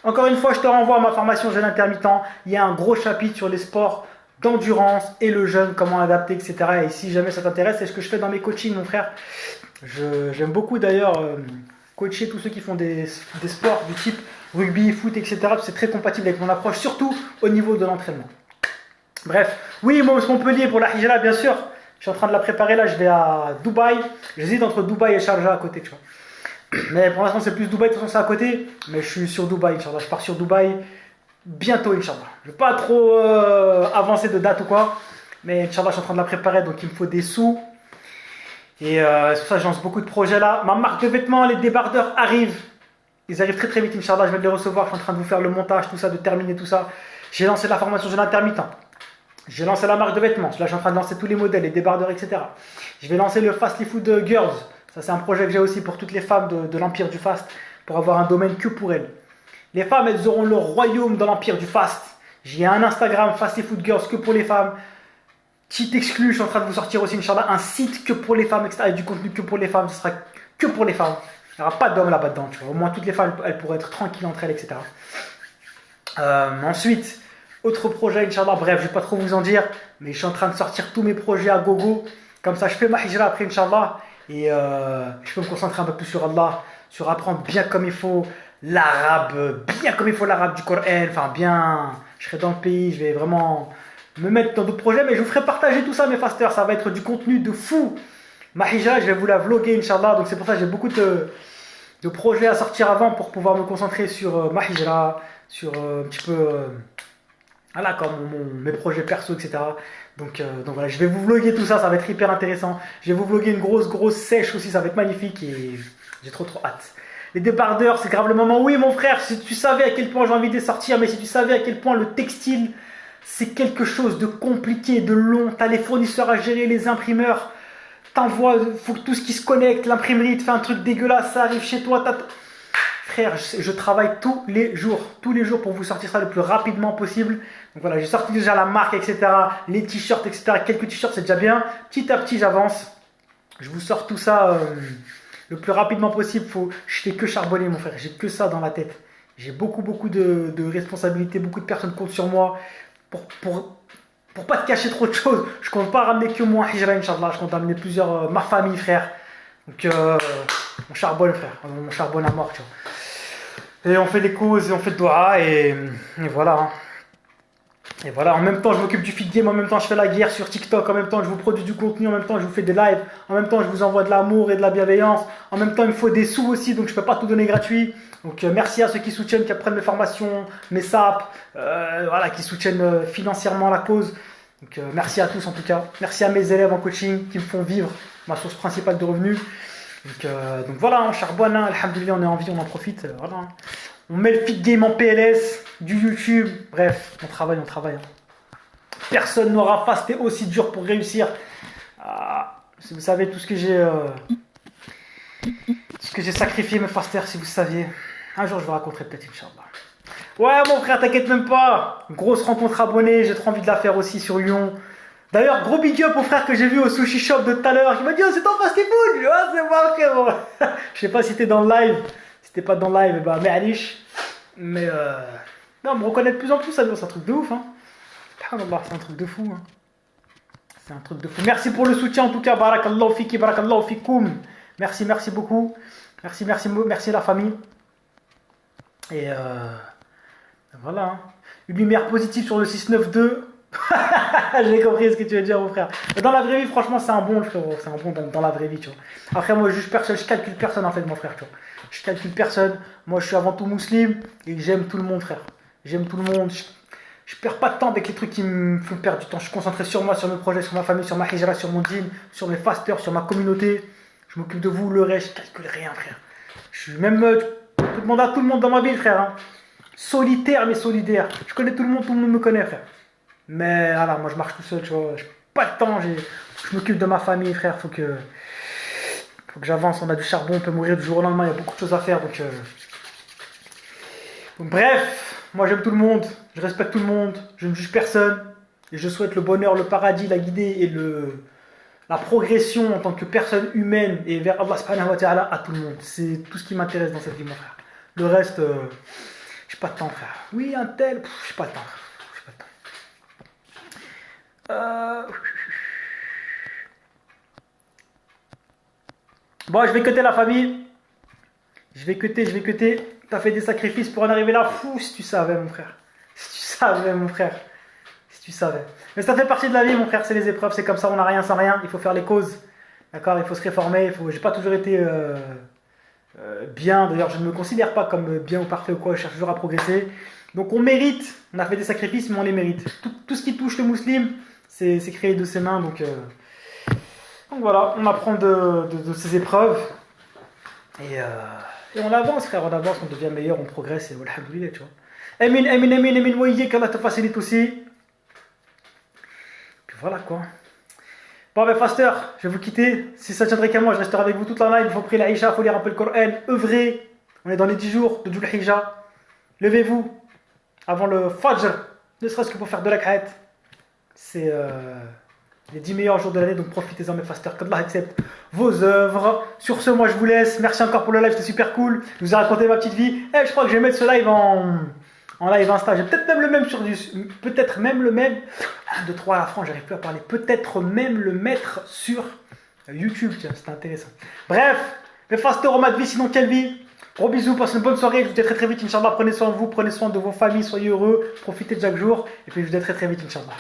Encore une fois, je te renvoie à ma formation jeûne intermittent. Il y a un gros chapitre sur les sports d'endurance et le jeûne, comment adapter, etc. Et si jamais ça t'intéresse, c'est ce que je fais dans mes coachings, mon frère. J'aime beaucoup d'ailleurs coacher tous ceux qui font des sports du type rugby, foot, etc. C'est très compatible avec mon approche, surtout au niveau de l'entraînement. Bref, oui, moi, Montpellier pour la hijra, bien sûr. Je suis en train de la préparer là, je vais à Dubaï. J'hésite entre Dubaï et Sharjah à côté, tu vois. Mais pour l'instant, c'est plus Dubaï, de toute façon, c'est à côté. Mais je suis sur Dubaï, Inch'Allah. Je pars sur Dubaï bientôt, Inch'Allah. Je ne vais pas trop avancer de date ou quoi. Mais Inch'Allah, je suis en train de la préparer, donc il me faut des sous. Et c'est pour ça que je lance beaucoup de projets là. Ma marque de vêtements, les débardeurs arrivent. Ils arrivent très très vite, Inch'Allah. Je vais les recevoir. Je suis en train de vous faire le montage, tout ça, de terminer tout ça. J'ai lancé la formation jeûne intermittent. J'ai lancé la marque de vêtements. Là, je suis en train de lancer tous les modèles, les débardeurs, etc. Je vais lancer le Fastly Food Girls. Ça, c'est un projet que j'ai aussi pour toutes les femmes de l'Empire du Fast, pour avoir un domaine que pour elles. Les femmes, elles auront leur royaume dans l'Empire du Fast. J'ai un Instagram, Fastly Food Girls, que pour les femmes. Petite exclu, je suis en train de vous sortir aussi, Inch'Allah, un site que pour les femmes, etc. Et du contenu que pour les femmes, ce sera que pour les femmes. Il n'y aura pas d'hommes là-bas dedans, tu vois. Au moins, toutes les femmes, elles pourraient être tranquilles entre elles, etc. Ensuite, autre projet, Inch'Allah, bref, je ne vais pas trop vous en dire, mais je suis en train de sortir tous mes projets à gogo. Comme ça, je fais ma hijra après, Inch'Allah, et je peux me concentrer un peu plus sur Allah, sur apprendre bien comme il faut l'arabe, du Coran, enfin bien, je serai dans le pays, je vais vraiment me mettre dans d'autres projets, mais je vous ferai partager tout ça, mes fasters, ça va être du contenu de fou. Ma hijra, je vais vous la vlogger, Inch'Allah, donc c'est pour ça que j'ai beaucoup de projets à sortir avant pour pouvoir me concentrer sur ma hijra, sur un petit peu... voilà, comme mes projets perso, etc. Donc voilà, je vais vous vlogger tout ça, ça va être hyper intéressant. Je vais vous vlogger une grosse sèche aussi, ça va être magnifique et j'ai trop hâte. Les débardeurs, c'est grave le moment. Oui, mon frère, si tu savais à quel point j'ai envie de les sortir, mais si tu savais à quel point le textile, c'est quelque chose de compliqué, de long. T'as les fournisseurs à gérer, les imprimeurs. T'envoies, faut que tout ce qui se connecte, l'imprimerie te fait un truc dégueulasse, ça arrive chez toi. Frère, je travaille tous les jours pour vous sortir ça le plus rapidement possible. Donc voilà, j'ai sorti déjà la marque, etc. Les t-shirts, etc. Quelques t-shirts, c'est déjà bien. Petit à petit, j'avance. Je vous sors tout ça le plus rapidement possible. Je fais que charbonner, mon frère. J'ai que ça dans la tête. J'ai beaucoup de responsabilités. Beaucoup de personnes comptent sur moi pour pas te cacher trop de choses. Je compte pas ramener que moi, hijra, Inch'Allah. Je compte ramener plusieurs, ma famille, frère. Donc, on charbonne, frère. On charbonne à mort, tu vois. Et on fait des causes, et on fait de doigts, et voilà. Hein. Et voilà, en même temps, je m'occupe du feed game, en même temps, je fais la guerre sur TikTok, en même temps, je vous produis du contenu, en même temps, je vous fais des lives, en même temps, je vous envoie de l'amour et de la bienveillance, en même temps, il me faut des sous aussi, donc je peux pas tout donner gratuit. Donc, merci à ceux qui soutiennent, qui apprennent mes formations, mes SAP, voilà, qui soutiennent financièrement la cause. Donc, merci à tous en tout cas. Merci à mes élèves en coaching qui me font vivre ma source principale de revenus. Donc voilà, on charbonne, hein, alhamdoulilah, on est en vie, on en profite. Voilà. On met le feed game en PLS, du YouTube, bref, on travaille. Hein. Personne n'aura fasté aussi dur pour réussir. Si vous savez tout ce que j'ai sacrifié, mes fasters, si vous saviez. Un jour, je vous raconterai peut-être, Inch'Allah. Ouais, mon frère, t'inquiète même pas. Grosse rencontre abonnée, j'ai trop envie de la faire aussi sur Lyon. D'ailleurs, gros big up au frère que j'ai vu au sushi shop de tout à l'heure. Il m'a dit, oh, c'est ton fast food. Je dis, oh, c'est moi, frérot. Je sais pas si t'es dans le live. Si t'es pas dans le live, bah, mais Alish. Mais non, on me reconnaît de plus en plus, ça, c'est un truc de ouf. Hein. C'est un truc de fou. Hein. C'est un truc de fou. Merci pour le soutien en tout cas. Barakallahu fiki, barakallahu fikoum. Merci, merci beaucoup. Merci, merci, merci la famille. Et voilà. Hein. Une lumière positive sur le 692. J'ai compris ce que tu veux dire, mon frère. Mais dans la vraie vie, franchement, c'est un bon, le frérot. C'est un bon dans la vraie vie, tu vois. Après, moi, je juge personne, je calcule personne, en fait, mon frère, tu vois. Je calcule personne. Moi, je suis avant tout musulman et j'aime tout le monde, frère. J'aime tout le monde. Je perds pas de temps avec les trucs qui me font perdre du temps. Je suis concentré sur moi, sur mes projets, sur ma famille, sur ma hijra, sur mon dîn, sur mes fasters, sur ma communauté. Je m'occupe de vous, le reste, je calcule rien, frère. Je suis même. Je peux demander à tout le monde dans ma ville, frère. Hein. Solitaire, mais solidaire. Je connais tout le monde me connaît, frère. Mais voilà, moi je marche tout seul, tu vois. J'ai pas le temps, je m'occupe de ma famille, frère. Faut que j'avance. On a du charbon, on peut mourir du jour au lendemain. Il y a beaucoup de choses à faire, donc bref, moi j'aime tout le monde, je respecte tout le monde, je ne juge personne. Et je souhaite le bonheur, le paradis, la guidée et la progression en tant que personne humaine et vers Allah subhanahu wa ta'ala à tout le monde. C'est tout ce qui m'intéresse dans cette vie, mon frère. Le reste, j'ai pas de temps, frère. Oui, un tel, j'ai pas de temps, frère. Bon, je vais cuter la famille. Je vais cuter. T'as fait des sacrifices pour en arriver là. Fou, si tu savais, mon frère. Si tu savais, mon frère. Si tu savais. Mais ça fait partie de la vie, mon frère. C'est les épreuves. C'est comme ça. On n'a rien sans rien. Il faut faire les causes. D'accord. Il faut se réformer. J'ai pas toujours été bien. D'ailleurs, je ne me considère pas comme bien ou parfait ou quoi. Je cherche toujours à progresser. Donc, on mérite. On a fait des sacrifices, mais on les mérite. Tout ce qui touche le musulman, c'est créé de ses mains. Donc voilà. On apprend de ces épreuves. Et on avance, frère, on avance, on devient meilleur, on progresse, et alhamdoulilah, tu vois. Amin, voyez qu'Allah te facilite aussi. Puis voilà, quoi. Bon, ben, faster, je vais vous quitter. Si ça tiendrait qu'à moi, je resterai avec vous toute la night. Il faut prier la Isha, il faut lire un peu le Coran, œuvrer. On est dans les 10 jours de Dhul Hijjah. Levez-vous avant le Fajr, ne serait-ce que pour faire de la rak'at. C'est les 10 meilleurs jours de l'année, donc profitez-en, mes fasters, qu'Allah accepte vos œuvres. Sur ce, moi je vous laisse. Merci encore pour le live, c'était super cool. Je vous ai raconté ma petite vie. Et je crois que je vais mettre ce live en live Insta. J'ai peut-être même le même peut-être même le même. 1, 2, 3 à la France, j'arrive plus à parler. Peut-être même le mettre sur YouTube. Tiens, c'était intéressant. Bref, mes fasters, on m'a de vie, sinon quelle vie. Gros bisous, passez une bonne soirée. Je vous dis très très vite, Inch'Allah. Prenez soin de vous, prenez soin de vos familles, soyez heureux. Profitez de chaque jour. Et puis je vous dis très très vite, Inch'Allah.